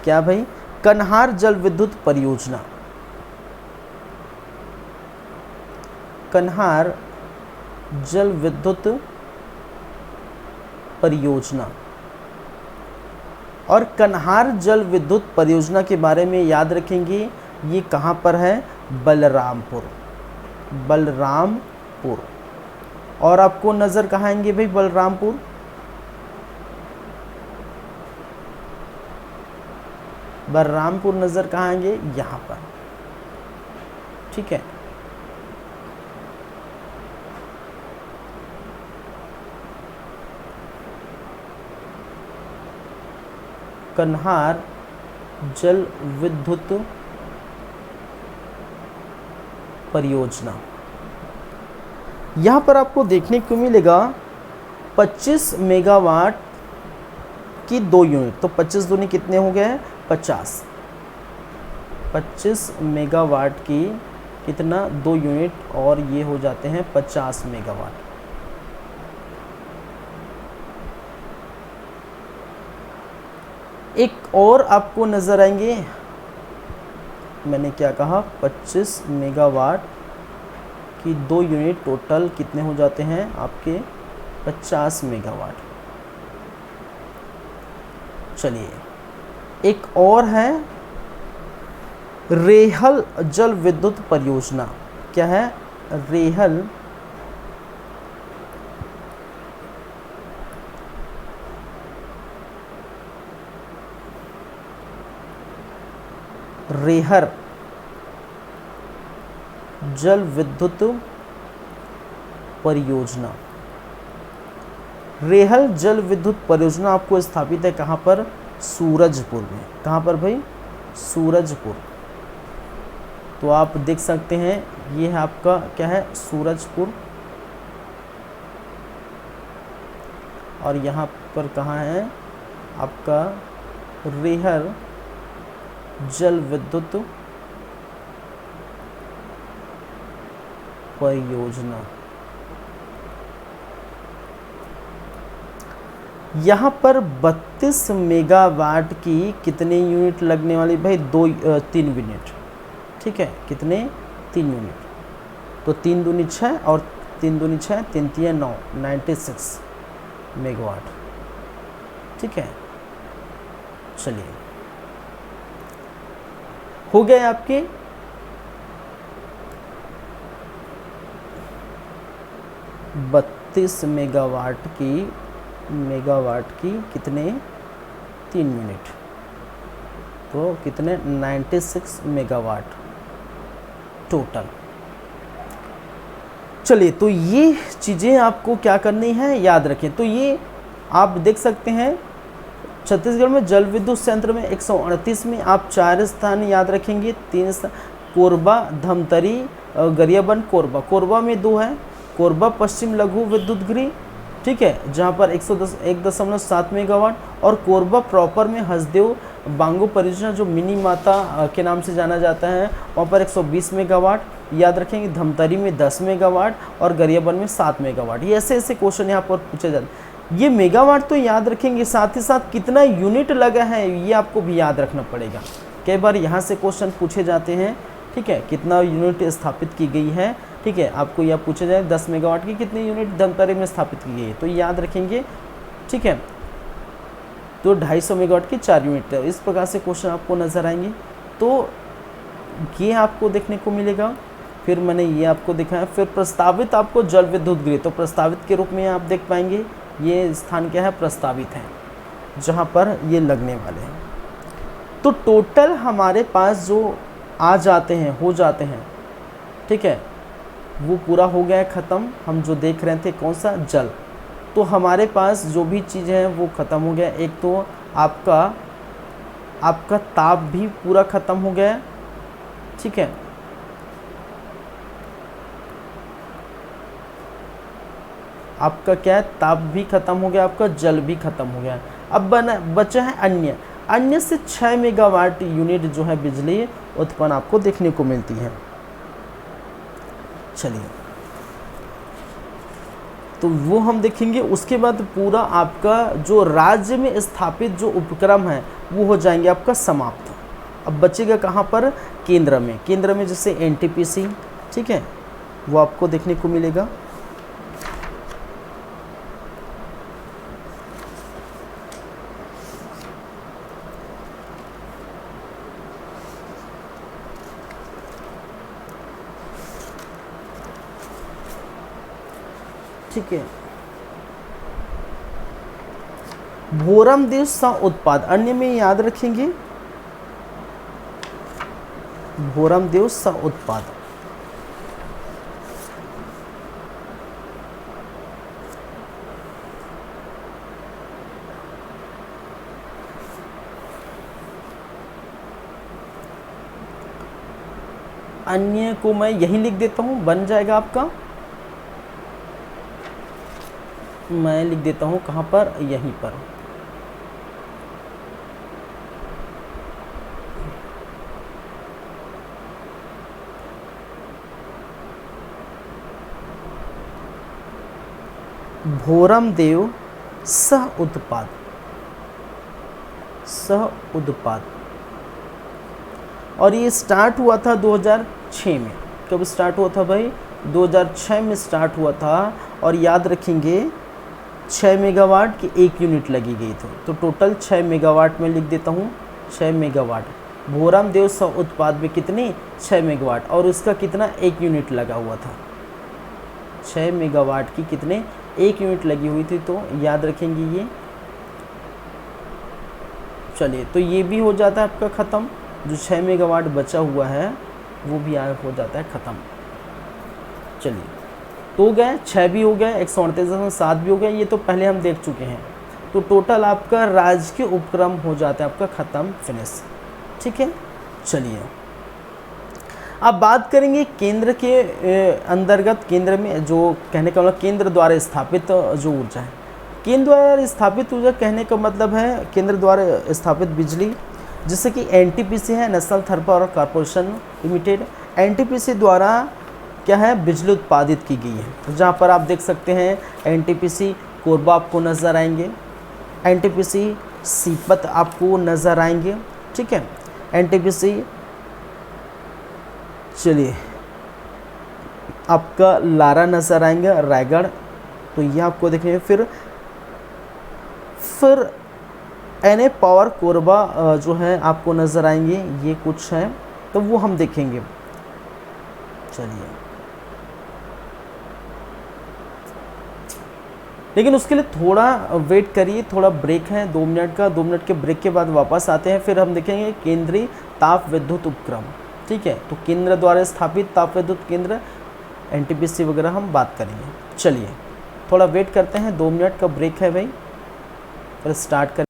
A: क्या भाई, कन्हार जल विद्युत परियोजना। कन्हार जल विद्युत परियोजना। और कन्हार जल विद्युत परियोजना के बारे में याद रखेंगे, ये कहाँ पर है, बलरामपुर। और आपको नज़र कहाँ आएंगे भाई, बलरामपुर। बलरामपुर नज़र कहाँ आएंगे, यहाँ पर, ठीक है। कन्हार जल विद्युत परियोजना, यहाँ पर आपको देखने को मिलेगा 25 मेगावाट की 2 यूनिट, तो 25 दूनी कितने हो गए, 50। 25 मेगावाट की कितना 2 यूनिट, और ये हो जाते हैं 50 मेगावाट। एक और आपको नज़र आएंगे, मैंने क्या कहा, 25 मेगावाट की 2 यूनिट, टोटल कितने हो जाते हैं आपके 50 मेगावाट। चलिए एक और है रेहल जल विद्युत परियोजना। क्या है, रेहल रेहर जल विद्युत परियोजना। रेहल जल विद्युत परियोजना आपको स्थापित है कहाँ पर, सूरजपुर में। कहाँ पर भाई, सूरजपुर। तो आप देख सकते हैं ये है आपका क्या है, सूरजपुर, और यहाँ पर कहाँ है आपका रेहर जल विद्युत परियोजना। यहाँ पर 32 मेगावाट की कितने यूनिट लगने वाली भाई, 3 यूनिट, ठीक है। कितने, 3 यूनिट। तो 3 दूनी 6 और 3 दूनी 6, 3 3 9, 96 मेगावाट, ठीक है। चलिए हो गए आपके 32 मेगावाट की कितने, 3 यूनिट, तो कितने 96 मेगावाट टोटल। चलिए तो ये चीज़ें आपको क्या करनी है, याद रखें। तो ये आप देख सकते हैं छत्तीसगढ़ में जल विद्युत संयंत्र में 138 में आप 4 स्थान याद रखेंगे, 3 स्थान कोरबा, धमतरी, गरियाबंद, कोरबा। कोरबा में 2 है, कोरबा पश्चिम लघु विद्युत गृह, ठीक है, जहाँ पर 1.7 मेगावाट, और कोरबा प्रॉपर में हसदेव बांगो परियोजना जो मिनी माता के नाम से जाना जाता है, वहाँ पर 120 मेगावाट याद रखेंगे। धमतरी में 10 मेगावाट और गरियाबंद में 7 मेगावाट। ये ऐसे ऐसे क्वेश्चन यहाँ पर पूछे जाते हैं। ये मेगावाट तो याद रखेंगे, साथ ही साथ कितना यूनिट लगा है ये आपको भी याद रखना पड़ेगा। कई बार यहाँ से क्वेश्चन पूछे जाते हैं, ठीक है, कितना यूनिट स्थापित की गई है, ठीक है, आपको यह पूछा जाए 10 मेगावाट की कितनी यूनिट धमतरी में स्थापित की गई है, तो याद रखेंगे, ठीक है। तो 250 मेगावाट की 4 यूनिट, इस प्रकार से क्वेश्चन आपको नज़र आएंगे। तो ये आपको देखने को मिलेगा। फिर मैंने ये आपको दिखाया। फिर प्रस्तावित आपको जल विद्युत गृह, तो प्रस्तावित के रूप में आप देख पाएंगे ये स्थान क्या है, प्रस्तावित है, जहाँ पर ये लगने वाले हैं। तो टोटल हमारे पास जो आ जाते हैं, हो जाते हैं, ठीक है, वो पूरा हो गया है ख़त्म। हम जो देख रहे थे कौन सा, जल। तो हमारे पास जो भी चीज़ है वो ख़त्म हो गया। एक तो आपका ताप भी पूरा ख़त्म हो गया, ठीक है। आपका क्या है, ताप भी खत्म हो गया, आपका जल भी खत्म हो गया। अब बचा है अन्य। अन्य से 6 मेगावाट यूनिट जो है बिजली उत्पन्न आपको देखने को मिलती है। चलिए तो वो हम देखेंगे। उसके बाद पूरा आपका जो राज्य में स्थापित जो उपक्रम है वो हो जाएंगे आपका समाप्त। अब बचेगा कहाँ पर, केंद्र में। केंद्र में जैसे एनटीपीसी, ठीक है, वो आपको देखने को मिलेगा। ठीक है, भोरम देश सा उत्पाद, अन्य में याद रखेंगे भोरम देव सह उत्पाद। अन्य को मैं यही लिख देता हूँ, बन जाएगा आपका। मैं लिख देता हूँ कहाँ पर, यहीं पर। भोरम देव सह उत्पाद, सह उत्पाद। और ये स्टार्ट हुआ था 2006 में। कब स्टार्ट हुआ था भाई? 2006 में स्टार्ट हुआ था। और याद रखेंगे 6 मेगावाट की एक यूनिट लगी गई थी, तो टोटल 6 मेगावाट में लिख देता हूँ, 6 मेगावाट। भोरम देव सह उत्पाद में कितनी? 6 मेगावाट। और उसका कितना? एक यूनिट लगा हुआ था। 6 मेगावाट की कितने? एक यूनिट लगी हुई थी, तो याद रखेंगे ये। चलिए, तो ये भी हो जाता है आपका ख़त्म। जो 6 मेगावाट बचा हुआ है वो भी हो जाता है ख़त्म। चलिए, तो गए 6 भी हो गए, 138.7 भी हो गए, ये तो पहले हम देख चुके हैं। तो टोटल आपका राजकीय उपक्रम हो जाता है आपका ख़त्म, फिनिश। ठीक है। चलिए, अब बात करेंगे केंद्र के अंतर्गत, केंद्र में जो कहने का मतलब केंद्र द्वारा स्थापित जो ऊर्जा है। केंद्र द्वारा स्थापित ऊर्जा कहने का मतलब है केंद्र द्वारा स्थापित बिजली, जैसे कि एनटीपीसी है, national thermal power corporation limited. NTPC द्वारा क्या है? बिजली उत्पादित की गई है। जहाँ पर आप देख सकते हैं एनटीपीसी कोरबा आपको नज़र आएंगे, एनटीपीसी सीपत आपको नज़र आएंगे। ठीक है, एनटीपीसी। चलिए, आपका लारा नज़र आएंगे, रायगढ़, तो ये आपको देखेंगे। फिर एन ए पावर कोरबा जो है आपको नज़र आएंगे, ये कुछ है, तो वो हम देखेंगे। चलिए, लेकिन उसके लिए थोड़ा वेट करिए, थोड़ा ब्रेक है 2 मिनट का। 2 मिनट के ब्रेक के बाद वापस आते हैं, फिर हम देखेंगे केंद्रीय ताप विद्युत उपक्रम। ठीक है, तो केंद्र द्वारा स्थापित ताप विद्युत केंद्र, एनटीपीसी वगैरह हम बात करेंगे। चलिए, थोड़ा वेट करते हैं, 2 मिनट का ब्रेक है भाई, फिर स्टार्ट करें।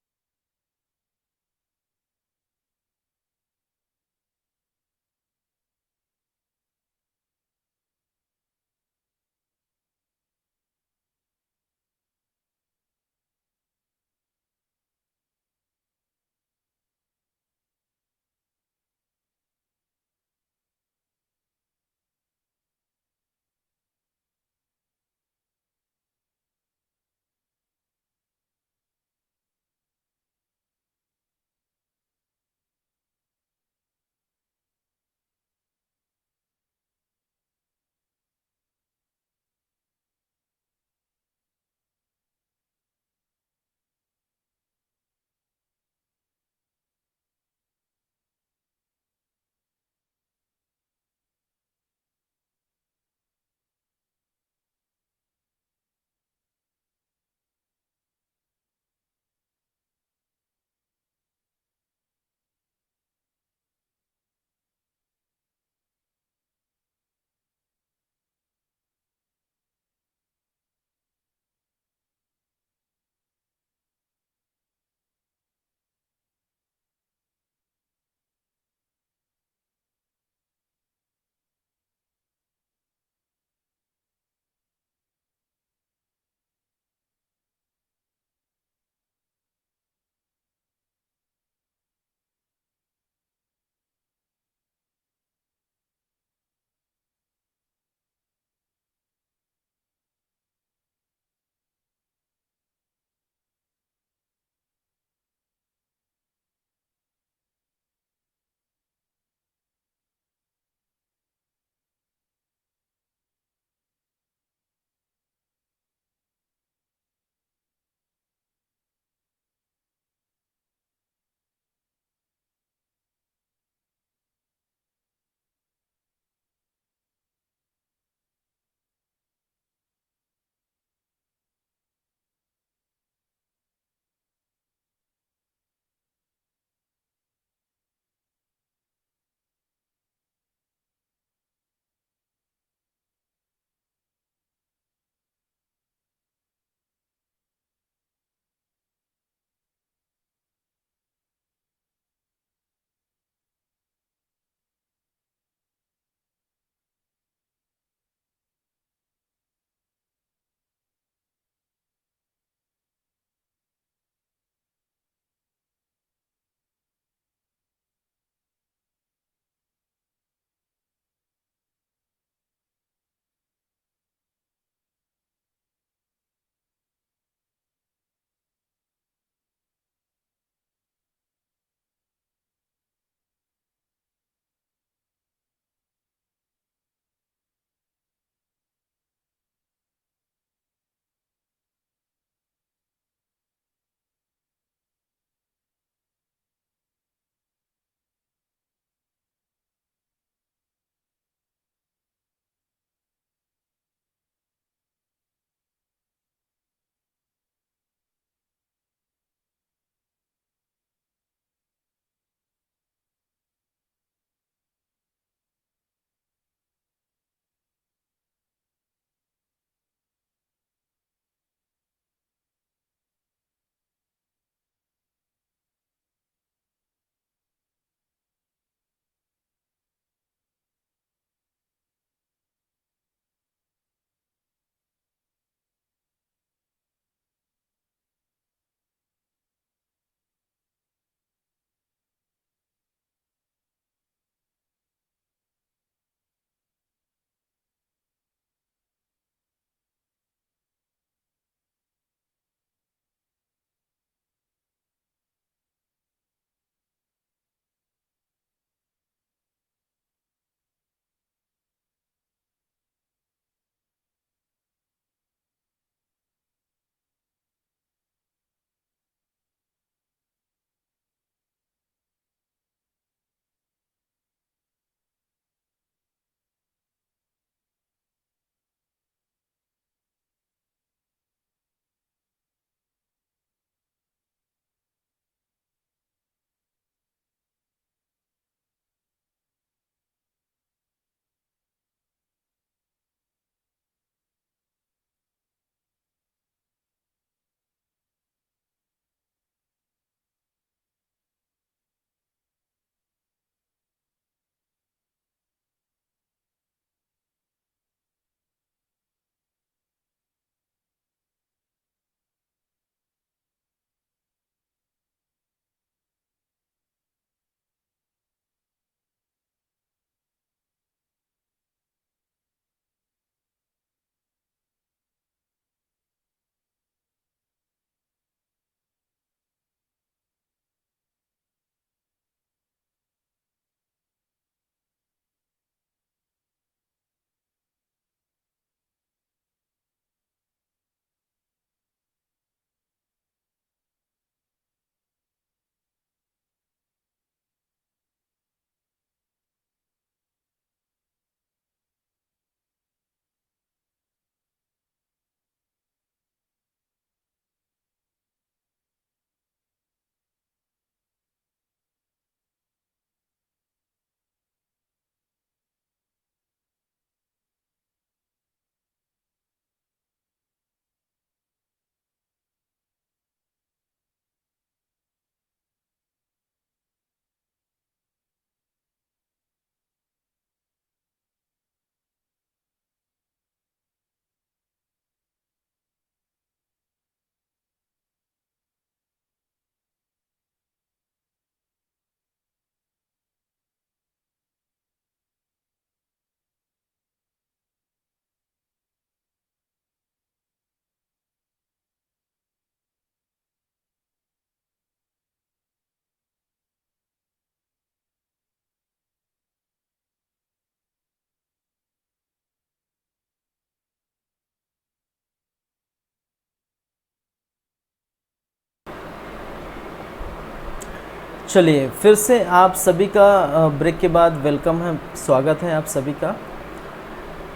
A: चलिए फिर से आप सभी का ब्रेक के बाद वेलकम है, स्वागत है आप सभी का।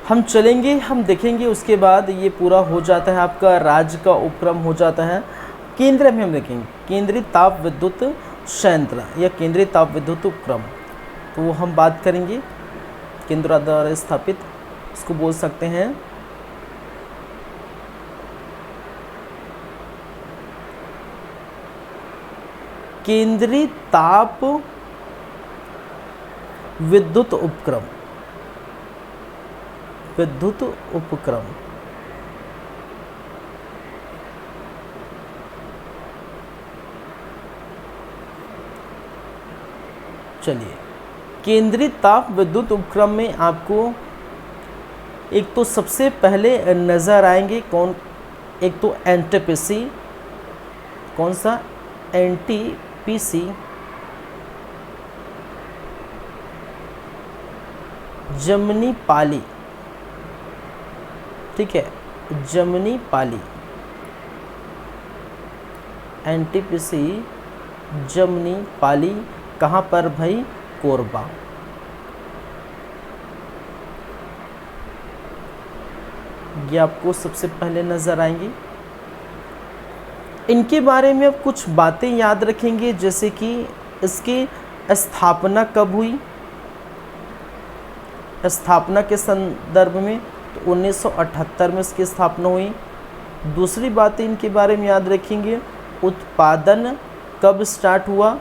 A: हम चलेंगे, हम देखेंगे उसके बाद ये पूरा हो जाता है, आपका राज्य का उपक्रम हो जाता है। केंद्र में हम देखेंगे केंद्रीय ताप विद्युत संयंत्र या केंद्रीय ताप विद्युत उपक्रम, तो वो हम बात करेंगे। केंद्र द्वारा स्थापित, इसको बोल सकते हैं केंद्रीय ताप विद्युत उपक्रम, विद्युत उपक्रम। चलिए, केंद्रीय ताप विद्युत उपक्रम में आपको एक तो सबसे पहले नज़र आएंगे कौन, एक तो एनटीपीसी, कौन सा, एनटीपीसी, जमनी पाली, ठीक है, जमनी पाली, एनटीपीसी जमनी पाली, कहाँ पर भाई, कोरबा। ये आपको सबसे पहले नज़र आएंगी। इनके बारे में अब कुछ बातें याद रखेंगे, जैसे कि इसकी स्थापना कब हुई, स्थापना के संदर्भ में तो 1978 में इसकी स्थापना हुई। दूसरी बात इनके बारे में याद रखेंगे, उत्पादन कब स्टार्ट हुआ,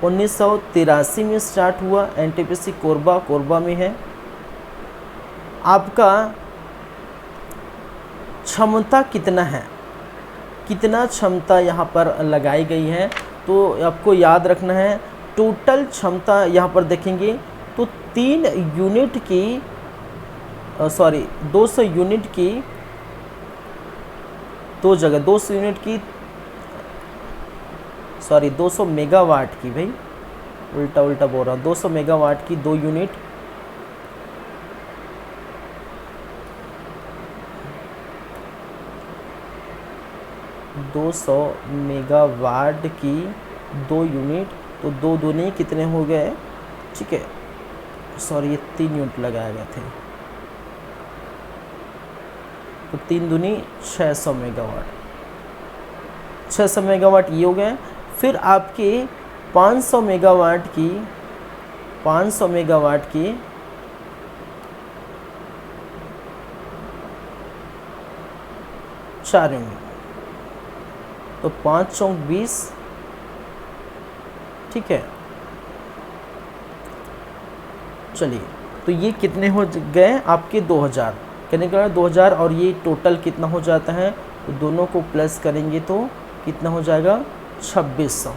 A: 1983 में स्टार्ट हुआ। एनटीपीसी कोरबा, कोरबा में है। आपका क्षमता कितना है, कितना क्षमता यहाँ पर लगाई गई है, तो आपको याद रखना है। टोटल क्षमता यहाँ पर देखेंगे तो 3 यूनिट की 200 यूनिट की, दो जगह 200 यूनिट की, 200 मेगावाट की, भाई उल्टा उल्टा बोल रहा हूँ, 200 मेगावाट की 2 यूनिट, मेगावाट की 2 यूनिट, तो 2 दूनी कितने हो गए, ठीक है, ये 3 यूनिट लगाए गए थे, तो 3 दूनी 600 मेगावाट, 600 मेगावाट ये हो गए। फिर आपके 500 मेगावाट की, 500 मेगावाट की 4 यूनिट, तो 5 चौक 20, ठीक है। चलिए, तो ये कितने हो गए आपके 2000, कहने का 2000, और ये टोटल कितना हो जाता है, तो दोनों को प्लस करेंगे तो कितना हो जाएगा, 2600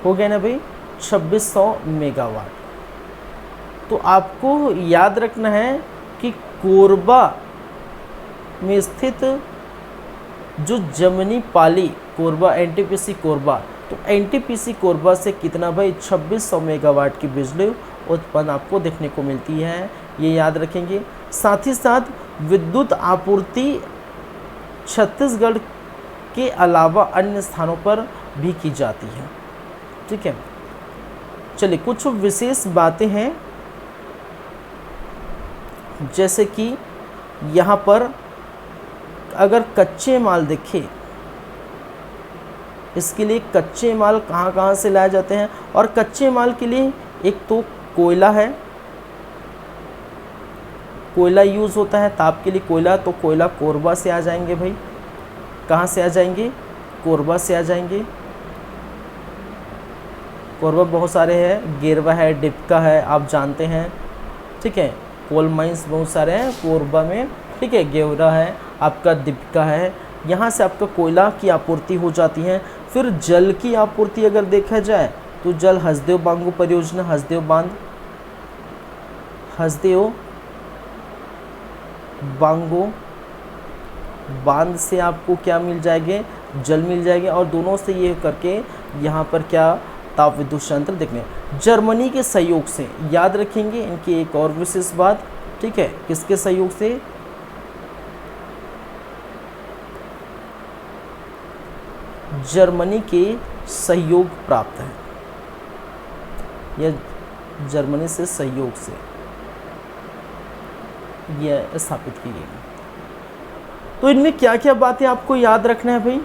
A: हो गया ना भाई, 2600 मेगावाट। तो आपको याद रखना है कि कोरबा में स्थित जो जमनी पाली कोरबा, एनटीपीसी कोरबा, तो एनटीपीसी कोरबा से कितना भाई, 2600 मेगावाट की बिजली उत्पन्न आपको देखने को मिलती है, ये याद रखेंगे। साथ ही साथ विद्युत आपूर्ति छत्तीसगढ़ के अलावा अन्य स्थानों पर भी की जाती है, ठीक है। चलिए, कुछ विशेष बातें हैं, जैसे कि यहाँ पर अगर कच्चे माल देखें, इसके लिए कच्चे माल कहाँ कहाँ से लाए जाते हैं, और कच्चे माल के लिए एक तो कोयला है, कोयला यूज़ होता है ताप के लिए कोयला, तो कोयला कोरबा से आ जाएंगे भाई, कहाँ से आ जाएंगे, कोरबा से आ जाएंगे। कोरबा बहुत सारे हैं, गेरवा है, डिपका है, आप जानते हैं, ठीक है। कोल माइंस बहुत सारे हैं कोरबा में, ठीक है। गेवरा है, आपका दीपिका है, यहाँ से आपका कोयला की आपूर्ति हो जाती है। फिर जल की आपूर्ति अगर देखा जाए तो जल हसदेव बांगो परियोजना, हसदेव बांध, हसदेव बांगो बांध से आपको क्या मिल जाएंगे, जल मिल जाएंगे, और दोनों से ये करके यहाँ पर क्या, ताप विद्युत संयंत्र देखने। जर्मनी के सहयोग से, याद रखेंगे इनकी एक और विशेष बात, ठीक है, किसके सहयोग से, जर्मनी के सहयोग प्राप्त है, यह जर्मनी से सहयोग से यह स्थापित की गई। तो इनमें क्या क्या बातें आपको याद रखना है भाई,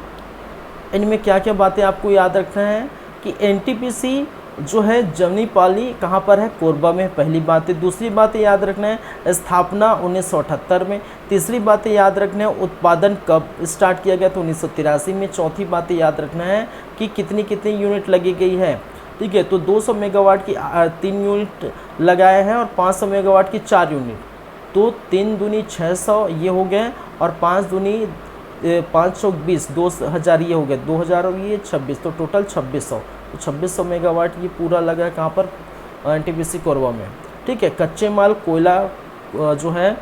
A: इनमें क्या क्या बातें आपको याद रखना है कि एनटीपीसी जो है जर्मनी पाली कहाँ पर है, कोरबा में, पहली बात है। दूसरी बातें याद रखना है स्थापना 1978 में। तीसरी बातें याद रखना है उत्पादन कब स्टार्ट किया गया, तो 1983 में। चौथी बातें याद रखना है कि कितनी कितनी यूनिट लगी गई है, ठीक है। तो 200 मेगावाट की 3 यूनिट लगाए हैं और 500 मेगावाट की 4 यूनिट, तो 3 दूनी 600 ये हो गए और 5 दूनी 520, 2000 ये हो गया, 2000 और ये 26, तो टोटल 2600। तो 2600 मेगावाट ये पूरा लगा है कहाँ पर, एनटीपीसी कोरबा में, ठीक है। कच्चे माल कोयला जो है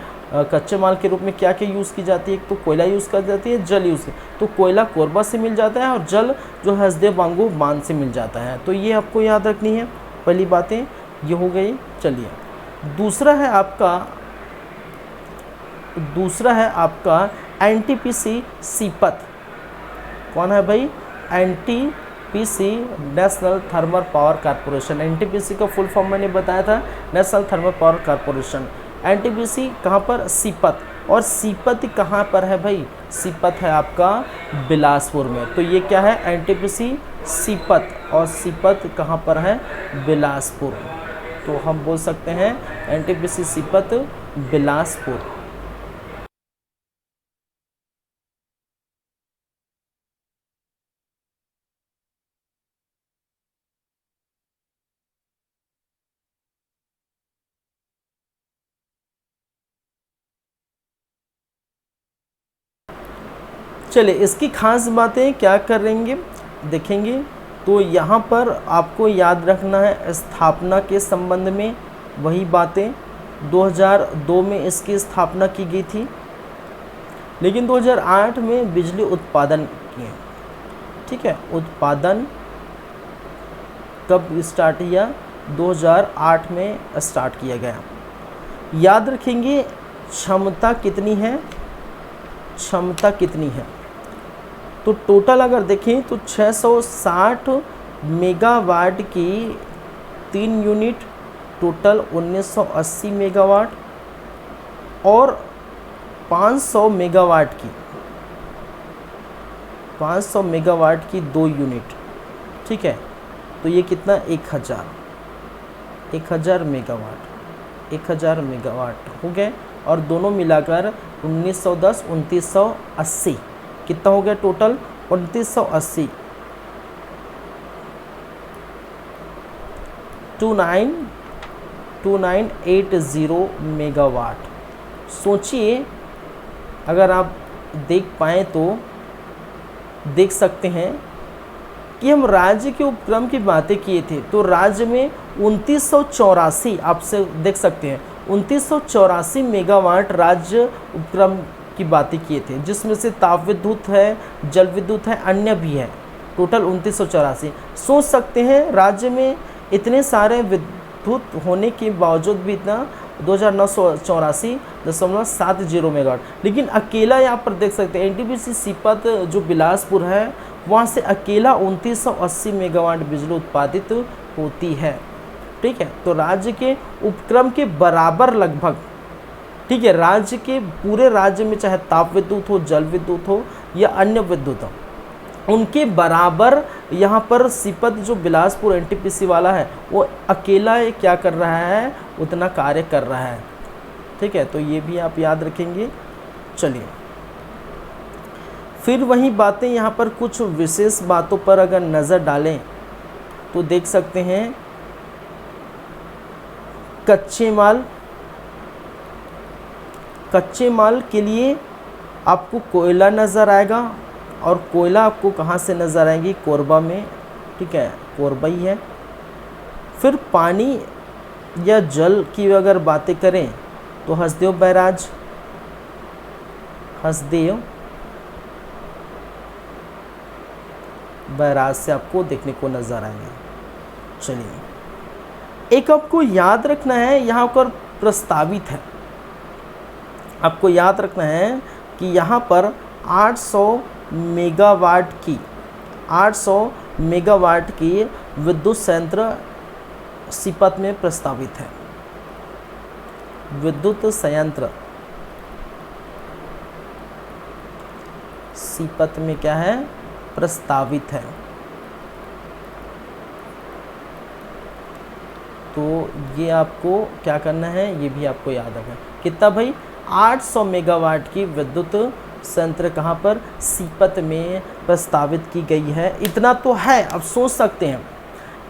A: कच्चे माल के रूप में क्या क्या यूज़ की जाती है, एक तो कोयला यूज़ की जाती है, जल यूज़, तो कोयला कोरबा से मिल जाता है और जल जो हसदेव बांगू बांध से मिल जाता है। तो ये आपको याद रखनी है, पहली बातें ये हो गई। चलिए दूसरा है आपका एनटीपीसी सीपत। कौन है भाई, NTPC national thermal power corporation. NTPC का फुल फॉर्म मैंने बताया था, national thermal power corporation. NTPC कहाँ पर, सीपत। और सीपत कहाँ पर है भाई, सीपत है आपका बिलासपुर में। तो ये क्या है, एनटीपीसी सीपत, और सीपत कहाँ पर है, बिलासपुर। तो हम बोल सकते हैं एनटीपीसी सीपत बिलासपुर। चलिए इसकी खास बातें क्या करेंगे देखेंगे। तो यहाँ पर आपको याद रखना है स्थापना के संबंध में वही बातें, 2002 में इसकी स्थापना की गई थी, लेकिन 2008 में बिजली उत्पादन किए, ठीक है। उत्पादन कब स्टार्ट किया, 2008 में स्टार्ट किया गया। याद रखेंगे क्षमता कितनी है, क्षमता कितनी है, तो टोटल अगर देखें तो 660 मेगावाट की 3 यूनिट, टोटल 1980 मेगावाट, और 500 मेगावाट की 2 यूनिट, ठीक है। तो ये कितना, 1000 मेगावाट हो गए, और दोनों मिलाकर 1910 2980 कितना हो गया टोटल, 2980, 2980 मेगावाट। सोचिए अगर आप देख पाएँ तो देख सकते हैं कि हम राज्य के उपक्रम की बातें किए थे, तो राज्य में 2984, आपसे देख सकते हैं 2984 मेगावाट राज्य उपक्रम की बातें किए थे, जिसमें से ताप विद्युत है, जल विद्युत है, अन्य भी है, टोटल 2984। सोच सकते हैं राज्य में इतने सारे विद्युत होने के बावजूद भी इतना 2984.70 मेगावाट। लेकिन अकेला यहाँ पर देख सकते हैं एनटीपीसी सीपत जो बिलासपुर है, वहाँ से अकेला 2980 मेगावाट बिजली उत्पादित होती है, ठीक है। तो राज्य के उपक्रम के बराबर लगभग, ठीक है, राज्य के पूरे राज्य में चाहे ताप विद्युत हो, जल विद्युत हो या अन्य विद्युत हो, उनके बराबर यहाँ पर सीपत जो बिलासपुर एनटीपीसी वाला है वो अकेला क्या कर रहा है, उतना कार्य कर रहा है, ठीक है। तो ये भी आप याद रखेंगे। चलिए फिर वही बातें यहाँ पर कुछ विशेष बातों पर अगर नज़र डालें तो देख सकते हैं कच्चे माल के लिए आपको कोयला नज़र आएगा, और कोयला आपको कहाँ से नज़र आएगी, कोरबा में, ठीक है, कोरबा ही है। फिर पानी या जल की अगर बातें करें तो हसदेव बैराज से आपको देखने को नज़र आएंगे। चलिए एक आपको याद रखना है, यहाँ पर प्रस्तावित है, आपको याद रखना है कि यहाँ पर 800 मेगावाट की विद्युत संयंत्र सीपत में प्रस्तावित है? विद्युत संयंत्र सीपत में क्या है? प्रस्तावित है। तो ये आपको क्या करना है, ये भी आपको याद रखना है। कितना भाई? 800 मेगावाट की विद्युत संयंत्र कहाँ पर? सीपत में प्रस्तावित की गई है। इतना तो है, अब सोच सकते हैं,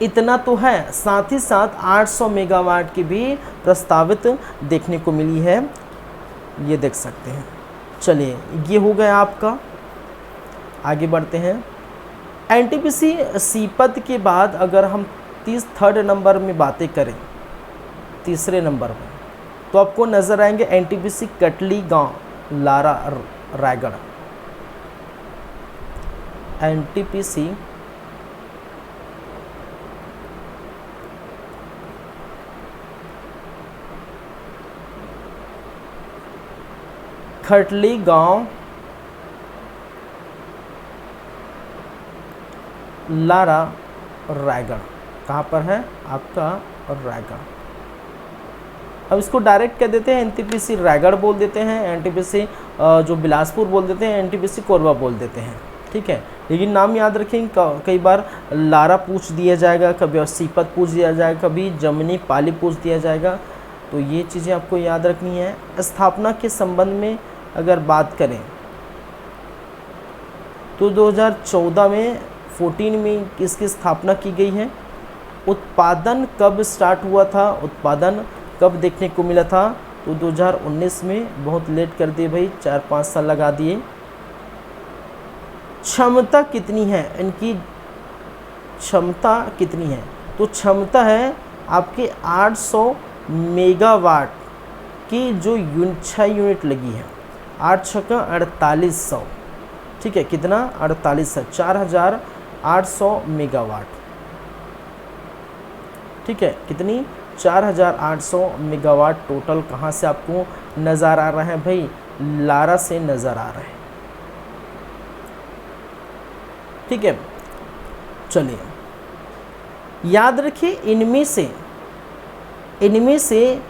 A: इतना तो है, साथ ही साथ 800 मेगावाट की भी प्रस्तावित देखने को मिली है, ये देख सकते हैं। चलिए, ये हो गया आपका। आगे बढ़ते हैं। एनटीपीसी सीपत के बाद अगर हम थर्ड नंबर में बातें करें, तीसरे नंबर में, तो आपको नज़र आएंगे एनटीपीसी कटली गांव, लारा, रायगढ़। एनटीपीसी खटली गांव, लारा, रायगढ़। कहाँ पर है आपका? रायगढ़। अब इसको डायरेक्ट कह देते हैं एनटीपीसी रायगढ़ बोल देते हैं, एनटीपीसी जो बिलासपुर बोल देते हैं, एनटीपीसी कोरबा बोल देते हैं, ठीक है। लेकिन नाम याद रखें, कई बार लारा पूछ दिया जाएगा, कभी सीपत पूछ दिया जाएगा, कभी जमनी पाली पूछ दिया जाएगा, तो ये चीज़ें आपको याद रखनी है। स्थापना के संबंध में अगर बात करें तो 2014 में 14 में इसकी स्थापना की गई है। उत्पादन कब स्टार्ट हुआ था, उत्पादन कब देखने को मिला था? तो 2019 में। बहुत लेट कर दिए भाई, 4-5 साल लगा दिए। क्षमता कितनी है इनकी? क्षमता कितनी है? तो क्षमता है आपके 800 मेगावाट की जो 6 यूनिट लगी है। 8 छक्का 4800, ठीक है। कितना? 4800, 4800 मेगावाट, ठीक है। कितनी? 4800 मेगावाट टोटल कहाँ से आपको नज़र आ रहा है भाई? लारा से नज़र आ रहा है, ठीक है। चलिए, याद रखिए, इनमें से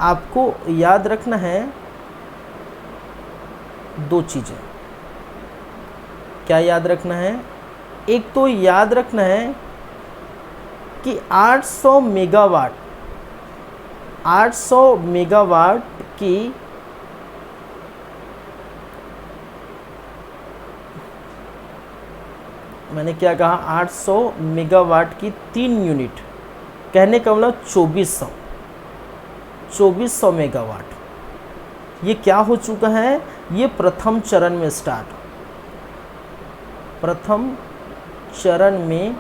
A: आपको याद रखना है 2 चीज़ें। क्या याद रखना है? एक तो याद रखना है कि 800 मेगावाट की मैंने क्या कहा? 800 मेगावाट की 3 यूनिट, कहने का मतलब 2400 मेगावाट। ये क्या हो चुका है? ये प्रथम चरण में स्टार्ट, प्रथम चरण में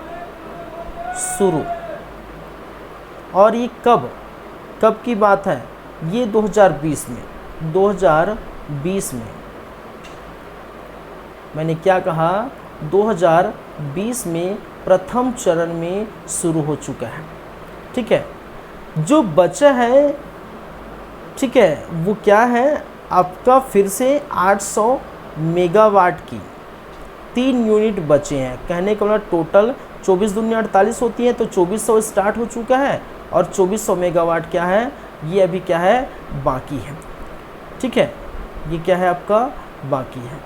A: शुरू। और ये कब की बात है? ये 2020 में। 2020 में मैंने क्या कहा? 2020 में प्रथम चरण में शुरू हो चुका है, ठीक है। जो बचा है, ठीक है, वो क्या है आपका? फिर से 800 मेगावाट की 3 यूनिट बचे हैं। कहने का मतलब टोटल 24 दूनी 48 होती है, तो 2400 स्टार्ट हो चुका है और 2400 मेगावाट क्या है? ये अभी क्या है? बाकी है, ठीक है। ये क्या है आपका? बाकी है,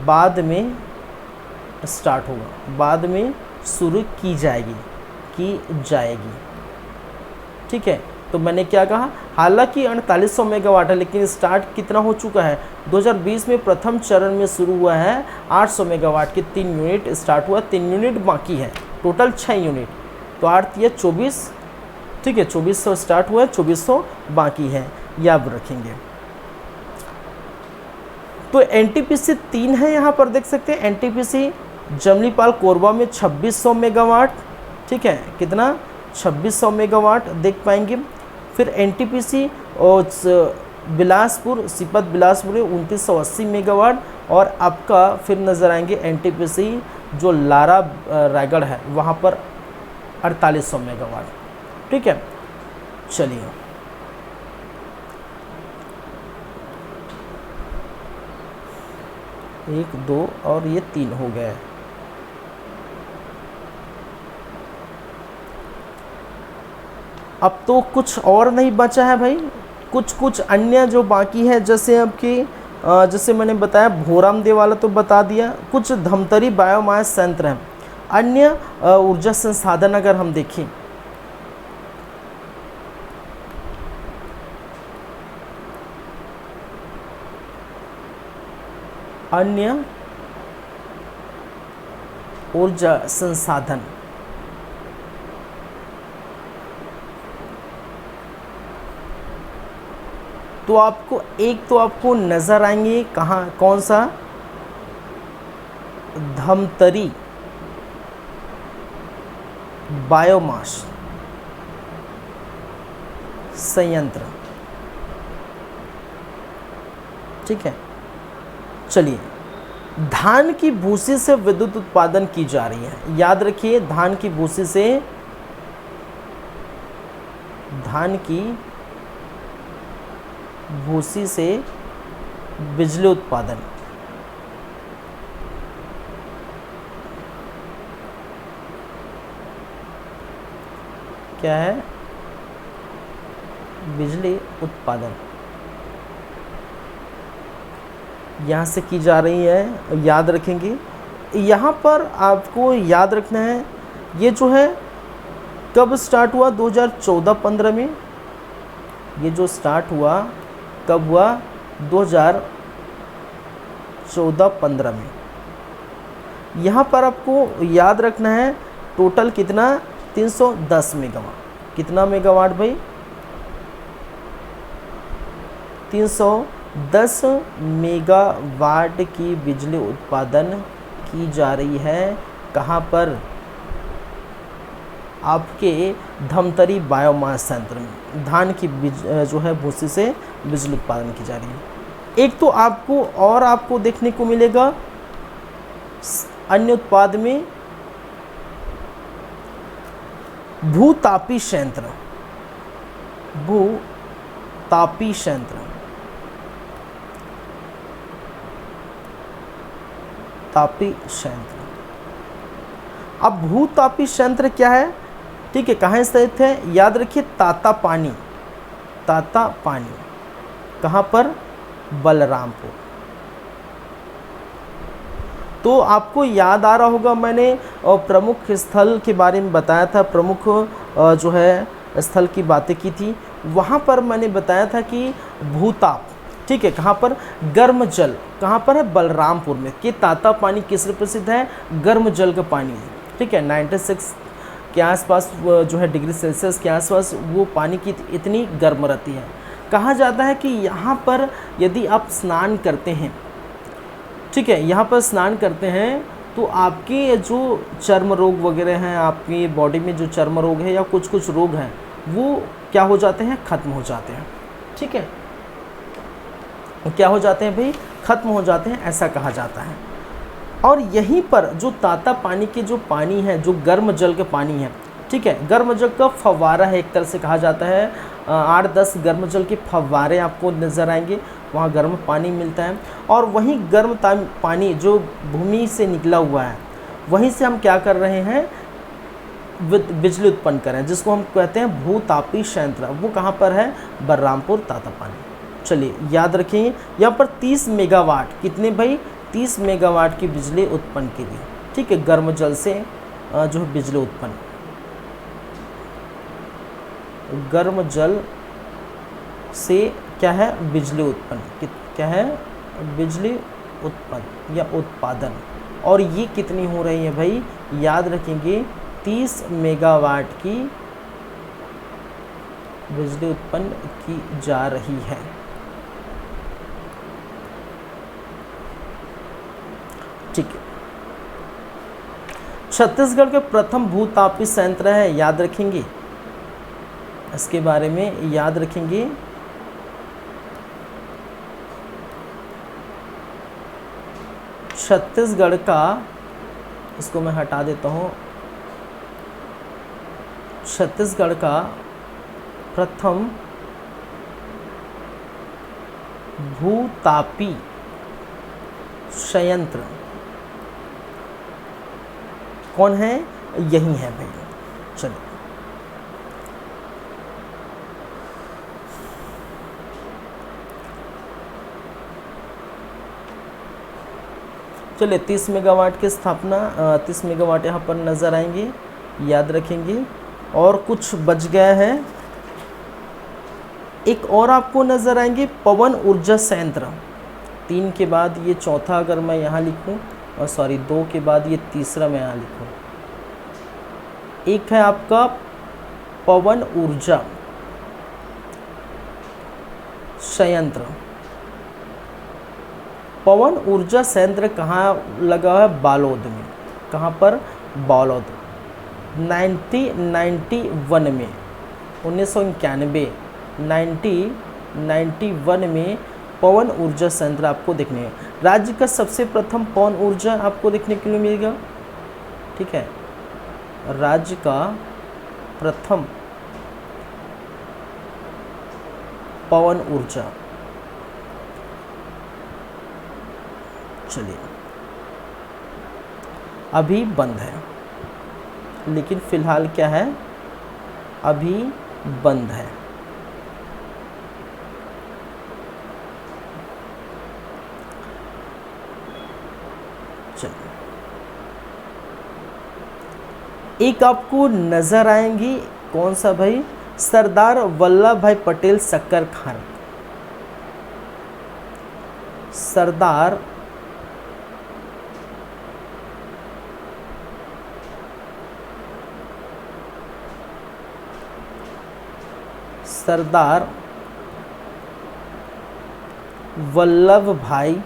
A: बाद में स्टार्ट होगा, बाद में शुरू की जाएगी, ठीक है। तो मैंने क्या कहा? हालांकि 4800 मेगावाट है, लेकिन स्टार्ट कितना हो चुका है? 2020 में प्रथम चरण में शुरू हुआ है। 800 मेगावाट की 3 यूनिट स्टार्ट हुआ, 3 यूनिट बाकी है, टोटल 6 यूनिट। तो 8 या 24, ठीक है। 2400 स्टार्ट हुआ है, 2400 बाकी है, याद रखेंगे। तो एनटीपीसी 3 है, यहाँ पर देख सकते हैं। एनटीपीसी जमनीपाल कोरबा में 2600 मेगावाट, ठीक है। कितना? 2600 मेगावाट देख पाएंगे। फिर एनटीपीसी और बिलासपुर, सीपत बिलासपुर 2980 मेगावाट। और आपका फिर नज़र आएंगे एनटीपीसी जो लारा रायगढ़ है, वहाँ पर 4800 मेगावाट, ठीक है। चलिए, 1 2 और ये 3 हो गए। अब तो कुछ और नहीं बचा है भाई, कुछ अन्य जो बाकी है, जैसे आपकी जैसे मैंने बताया भोरामदेव वाला तो बता दिया, कुछ धमतरी बायोमास संयंत्र हैं। अन्य ऊर्जा संसाधन अगर हम देखें, अन्य ऊर्जा संसाधन, तो आपको आपको नज़र आएंगे कहाँ, कौन सा, धमतरी बायोमास संयंत्र। ठीक है, चलिए, धान की भूसी से विद्युत उत्पादन की जा रही है। याद रखिए, धान की भूसी से, धान की भूसी से बिजली उत्पादन। क्या है, बिजली उत्पादन यहाँ से की जा रही है। याद रखेंगे, यहाँ पर आपको याद रखना है, ये जो है कब स्टार्ट हुआ, 2014-15 में। ये जो स्टार्ट हुआ कब हुआ, 2014-15 में। यहाँ पर आपको याद रखना है टोटल कितना, 310 मेगावाट। कितना मेगावाट भाई, 310 मेगावाट की बिजली उत्पादन की जा रही है। कहाँ पर, आपके धमतरी बायोमास संयंत्र में धान की जो है भूसी से बिजली उत्पादन की जा रही है। एक तो आपको और आपको देखने को मिलेगा अन्य उत्पाद में भूतापी संयंत्र, भूतापी संयंत्र, तापी संयंत्र। अब भूतापी संयंत्र क्या है, ठीक है, कहाँ स्थित है, याद रखिए तातापानी, तातापानी कहाँ पर, बलरामपुर। तो आपको याद आ रहा होगा, मैंने प्रमुख स्थल के बारे में बताया था, प्रमुख जो है स्थल की बातें की थी। वहाँ पर मैंने बताया था कि भूताप, ठीक है, कहाँ पर, गर्म जल, कहाँ पर है, बलरामपुर में। कि तातापानी किस लिए प्रसिद्ध है, गर्म जल का पानी है। ठीक है, 96 के आसपास जो है डिग्री सेल्सियस के आसपास वो पानी की इतनी गर्म रहती है। कहा जाता है कि यहाँ पर यदि आप स्नान करते हैं, ठीक है, यहाँ पर स्नान करते हैं तो आपके जो चर्म रोग वगैरह हैं, आपकी बॉडी में जो चर्म रोग है या कुछ रोग हैं, वो क्या हो जाते हैं, ख़त्म हो जाते हैं। ठीक है, क्या हो जाते हैं भाई, ख़त्म हो जाते हैं, ऐसा कहा जाता है। और यहीं पर जो तातापानी के जो पानी है, जो गर्म जल के पानी है, ठीक है, गर्म जल का फव्वारा है, एक तरह से कहा जाता है। 8-10 गर्म जल के फव्वारे आपको नज़र आएंगे, वहाँ गर्म पानी मिलता है। और वहीं गर्म पानी जो भूमि से निकला हुआ है, वहीं से हम क्या कर रहे हैं, बिजली उत्पन्न कर रहे हैं, जिसको हम कहते हैं भूतापी संयंत्र। वो कहाँ पर है, बलरामपुर तातापानी। चलिए याद रखिए, यहाँ पर 30 मेगावाट, कितने भाई, 30 मेगावाट की बिजली उत्पन्न की गई। ठीक है, गर्म जल से जो है बिजली उत्पन्न, गर्म जल से क्या है, बिजली उत्पन्न, क्या है, बिजली उत्पन्न या उत्पादन। और ये कितनी हो रही है भाई, याद रखेंगे, 30 मेगावाट की बिजली उत्पन्न की जा रही है। ठीक है, छत्तीसगढ़ के प्रथम भूतापी संयंत्र है, याद रखेंगे, इसके बारे में याद रखेंगे। छत्तीसगढ़ का, इसको मैं हटा देता हूँ, छत्तीसगढ़ का प्रथम भूतापी संयंत्र कौन है? यही है भाई। चलिए चलिए 30 मेगावाट की स्थापना, 30 मेगावाट यहाँ पर नज़र आएंगे, याद रखेंगे। और कुछ बच गया है, एक और आपको नज़र आएंगे पवन ऊर्जा संयंत्र। 3 के बाद ये चौथा अगर मैं यहाँ लिखूँ, और सॉरी 2 के बाद ये तीसरा मैं यहाँ लिखूँ। एक है आपका पवन ऊर्जा संयंत्र। पवन ऊर्जा संयंत्र कहाँ लगा है? बालोद में। कहाँ पर? बालोद। 1991 में, 1991 1991 में पवन ऊर्जा संयंत्र आपको देखने हैं। राज्य का सबसे प्रथम पवन ऊर्जा आपको देखने के लिए मिलेगा, ठीक है। राज्य का प्रथम पवन ऊर्जा, चलिए अभी बंद है, लेकिन फिलहाल क्या है? अभी बंद है। चलिए एक आपको नजर आएंगी, कौन सा भाई? सरदार वल्लभ भाई पटेल शक्कर कारखाना। सरदार वल्लभ भाई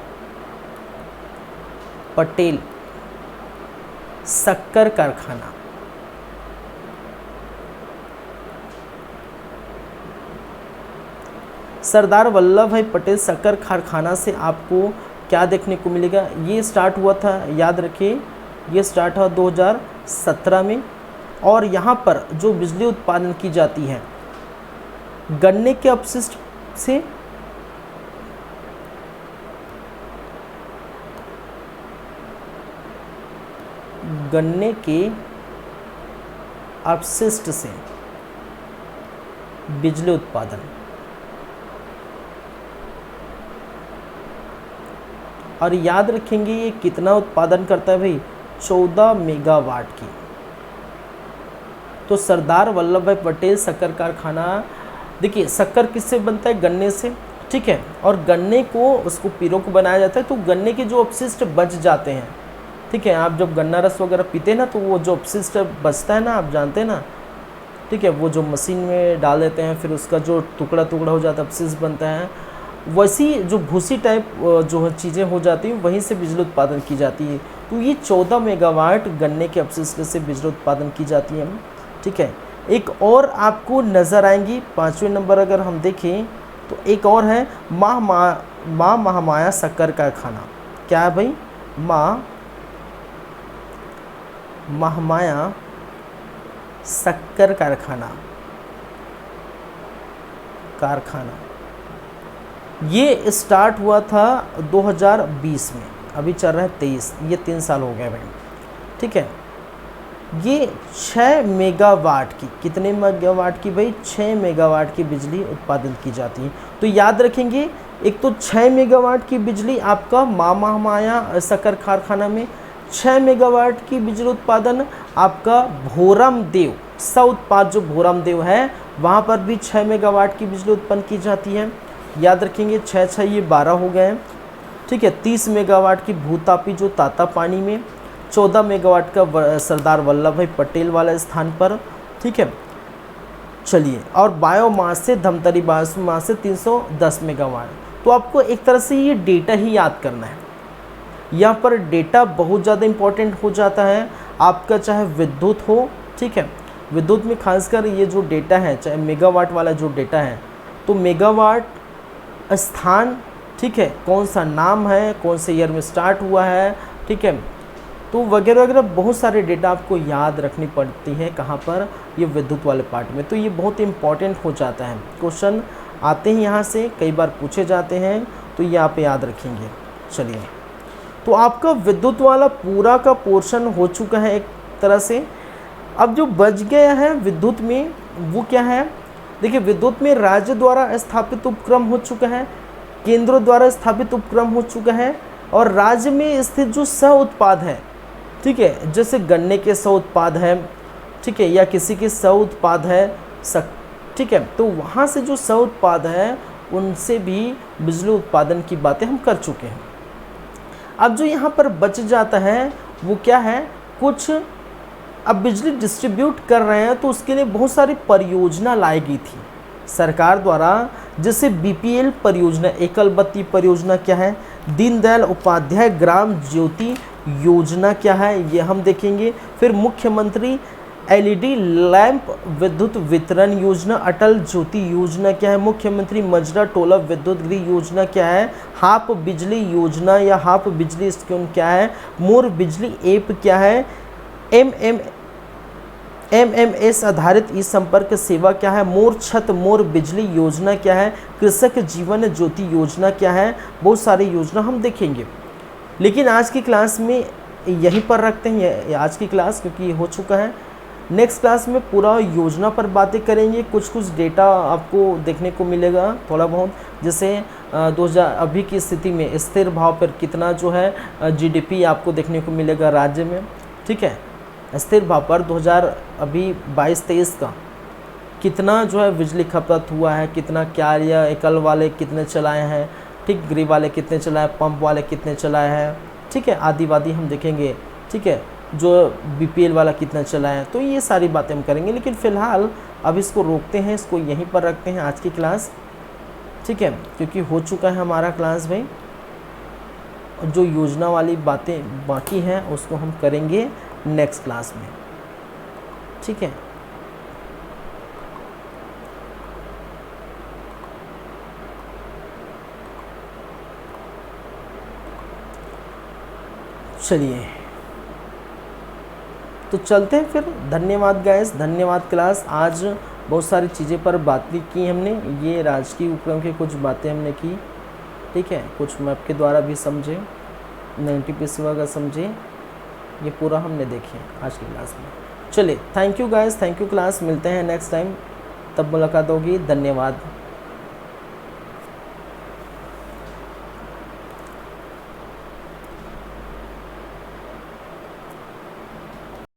A: पटेल शक्कर कारखाना। सरदार वल्लभ भाई पटेल शक्कर कारखाना से आपको क्या देखने को मिलेगा? ये स्टार्ट हुआ था, याद रखिए, ये स्टार्ट हुआ 2017 में। और यहाँ पर जो बिजली उत्पादन की जाती है गन्ने के अपशिष्ट से, गन्ने के अपशिष्ट से बिजली उत्पादन। और याद रखेंगे ये कितना उत्पादन करता है भाई? 14 मेगावाट की। तो सरदार वल्लभ भाई पटेल शक्कर कारखाना, देखिए शक्कर किससे बनता है? गन्ने से, ठीक है। और गन्ने को, उसको पीरो को बनाया जाता है, तो गन्ने के जो अपशिष्ट बच जाते हैं, ठीक है। आप जब गन्ना रस वगैरह पीते हैं ना, तो वो जो अपशिष्ट बचता है ना, आप जानते हैं ना, ठीक है, वो जो मशीन में डाल देते हैं, फिर उसका जो टुकड़ा टुकड़ा हो जाता है, अपशिष्ट बनता है, वैसी जो भूसी टाइप जो चीज़ें हो जाती हैं, वहीं से बिजली उत्पादन की जाती है। तो ये 14 मेगावाट गन्ने के अपशिष्ट से बिजली उत्पादन की जाती है, ठीक है। एक और आपको नज़र आएंगी 5वें नंबर अगर हम देखें तो एक और है माँ महामाया शक्कर कारखाना। क्या है भाई? माँ महामाया शक्कर कारखाना। ये स्टार्ट हुआ था 2020 में, अभी चल रहा है 23, ये 3 साल हो गए भाई, ठीक है। ये 6 मेगावाट की, कितने मेगावाट की भाई? 6 मेगावाट की बिजली उत्पादन की जाती है। तो याद रखेंगे, एक तो 6 मेगावाट की बिजली आपका माँ महामाया शक्कर कारखाना में, 6 मेगावाट की बिजली उत्पादन आपका भोरम देव सा उत्पाद जो भोरम देव है वहाँ पर भी 6 मेगावाट की बिजली उत्पन्न की जाती है। याद रखेंगे 6 ये 12 हो गए, ठीक है। 30 मेगावाट की भूतापी जो ताता पानी में, 14 मेगावाट का सरदार वल्लभ भाई पटेल वाला स्थान पर, ठीक है। चलिए, और बायोमास से धमतरी बायोमास से 310 मेगावाट। तो आपको एक तरह से ये डेटा ही याद करना है। यहाँ पर डेटा बहुत ज़्यादा इम्पोर्टेंट हो जाता है आपका, चाहे विद्युत हो, ठीक है। विद्युत में खासकर ये जो डेटा है, चाहे मेगावाट वाला जो डेटा है, तो मेगावाट स्थान, ठीक है, कौन सा नाम है, कौन से ईयर में स्टार्ट हुआ है, ठीक है, तो वगैरह वगैरह बहुत सारे डेटा आपको याद रखनी पड़ती है। कहाँ पर? ये विद्युत वाले पार्ट में। तो ये बहुत इम्पॉर्टेंट हो जाता है, क्वेश्चन आते हैं यहाँ से, कई बार पूछे जाते हैं, तो ये आप याद रखेंगे। चलिए, तो आपका विद्युत वाला पूरा का पोर्शन हो चुका है एक तरह से। अब जो बच गया है विद्युत में वो क्या है, देखिए विद्युत में राज्य द्वारा स्थापित उपक्रम हो चुका है, केंद्र द्वारा स्थापित उपक्रम हो चुका है, और राज्य में स्थित जो सह उत्पाद है, ठीक है, जैसे गन्ने के सह उत्पाद है, ठीक है, या किसी के सह उत्पाद है, ठीक है, तो वहाँ से जो सह उत्पाद है उनसे भी बिजली उत्पादन की बातें हम कर चुके हैं। अब जो यहाँ पर बच जाता है वो क्या है, कुछ अब बिजली डिस्ट्रीब्यूट कर रहे हैं तो उसके लिए बहुत सारी परियोजना लाई गई थी सरकार द्वारा, जैसे बीपीएल परियोजना, एकल बत्ती परियोजना क्या है, दीनदयाल उपाध्याय ग्राम ज्योति योजना क्या है, ये हम देखेंगे। फिर मुख्यमंत्री एलईडी लैंप विद्युत वितरण योजना, अटल ज्योति योजना क्या है, मुख्यमंत्री मजरा टोला विद्युत गृह योजना क्या है, हाफ बिजली योजना या हाफ बिजली स्कीम क्या है, मोर बिजली ऐप क्या है, एमएमएस आधारित ई संपर्क सेवा क्या है, मोर छत मोर बिजली योजना क्या है, कृषक जीवन ज्योति योजना क्या है, बहुत सारी योजना हम देखेंगे। लेकिन आज की क्लास में यहीं पर रखते हैं आज की क्लास, क्योंकि ये हो चुका है। नेक्स्ट क्लास में पूरा योजना पर बातें करेंगे, कुछ डेटा आपको देखने को मिलेगा थोड़ा बहुत, जैसे 2000 अभी की स्थिति में स्थिर भाव पर कितना जो है जीडीपी आपको देखने को मिलेगा राज्य में, ठीक है, स्थिर भाव पर 2000 अभी 22-23 का कितना जो है बिजली खपत हुआ है, कितना क्या, या एकल वाले कितने चलाए हैं, ठीक, गृह वाले कितने चलाए, पंप वाले कितने चलाए हैं, ठीक है, आदिवादी हम देखेंगे, ठीक है, जो बीपीएल वाला कितना चलाए हैं, तो ये सारी बातें हम करेंगे। लेकिन फ़िलहाल अब इसको रोकते हैं, इसको यहीं पर रखते हैं आज की क्लास, ठीक है, क्योंकि हो चुका है हमारा क्लास भाई। जो योजना वाली बातें बाकी हैं उसको हम करेंगे नेक्स्ट क्लास में, ठीक है। चलिए तो चलते हैं फिर। धन्यवाद गाइस, धन्यवाद क्लास। आज बहुत सारी चीज़ें पर बातें की हमने, ये राजकीय उपक्रम की कुछ बातें हमने की, ठीक है, कुछ मैप के द्वारा भी समझे, 90 का समझे, ये पूरा हमने देखे आज की क्लास में। चलिए, thank you guys, thank you class, मिलते हैं नेक्स्ट टाइम, तब मुलाकात होगी। धन्यवाद।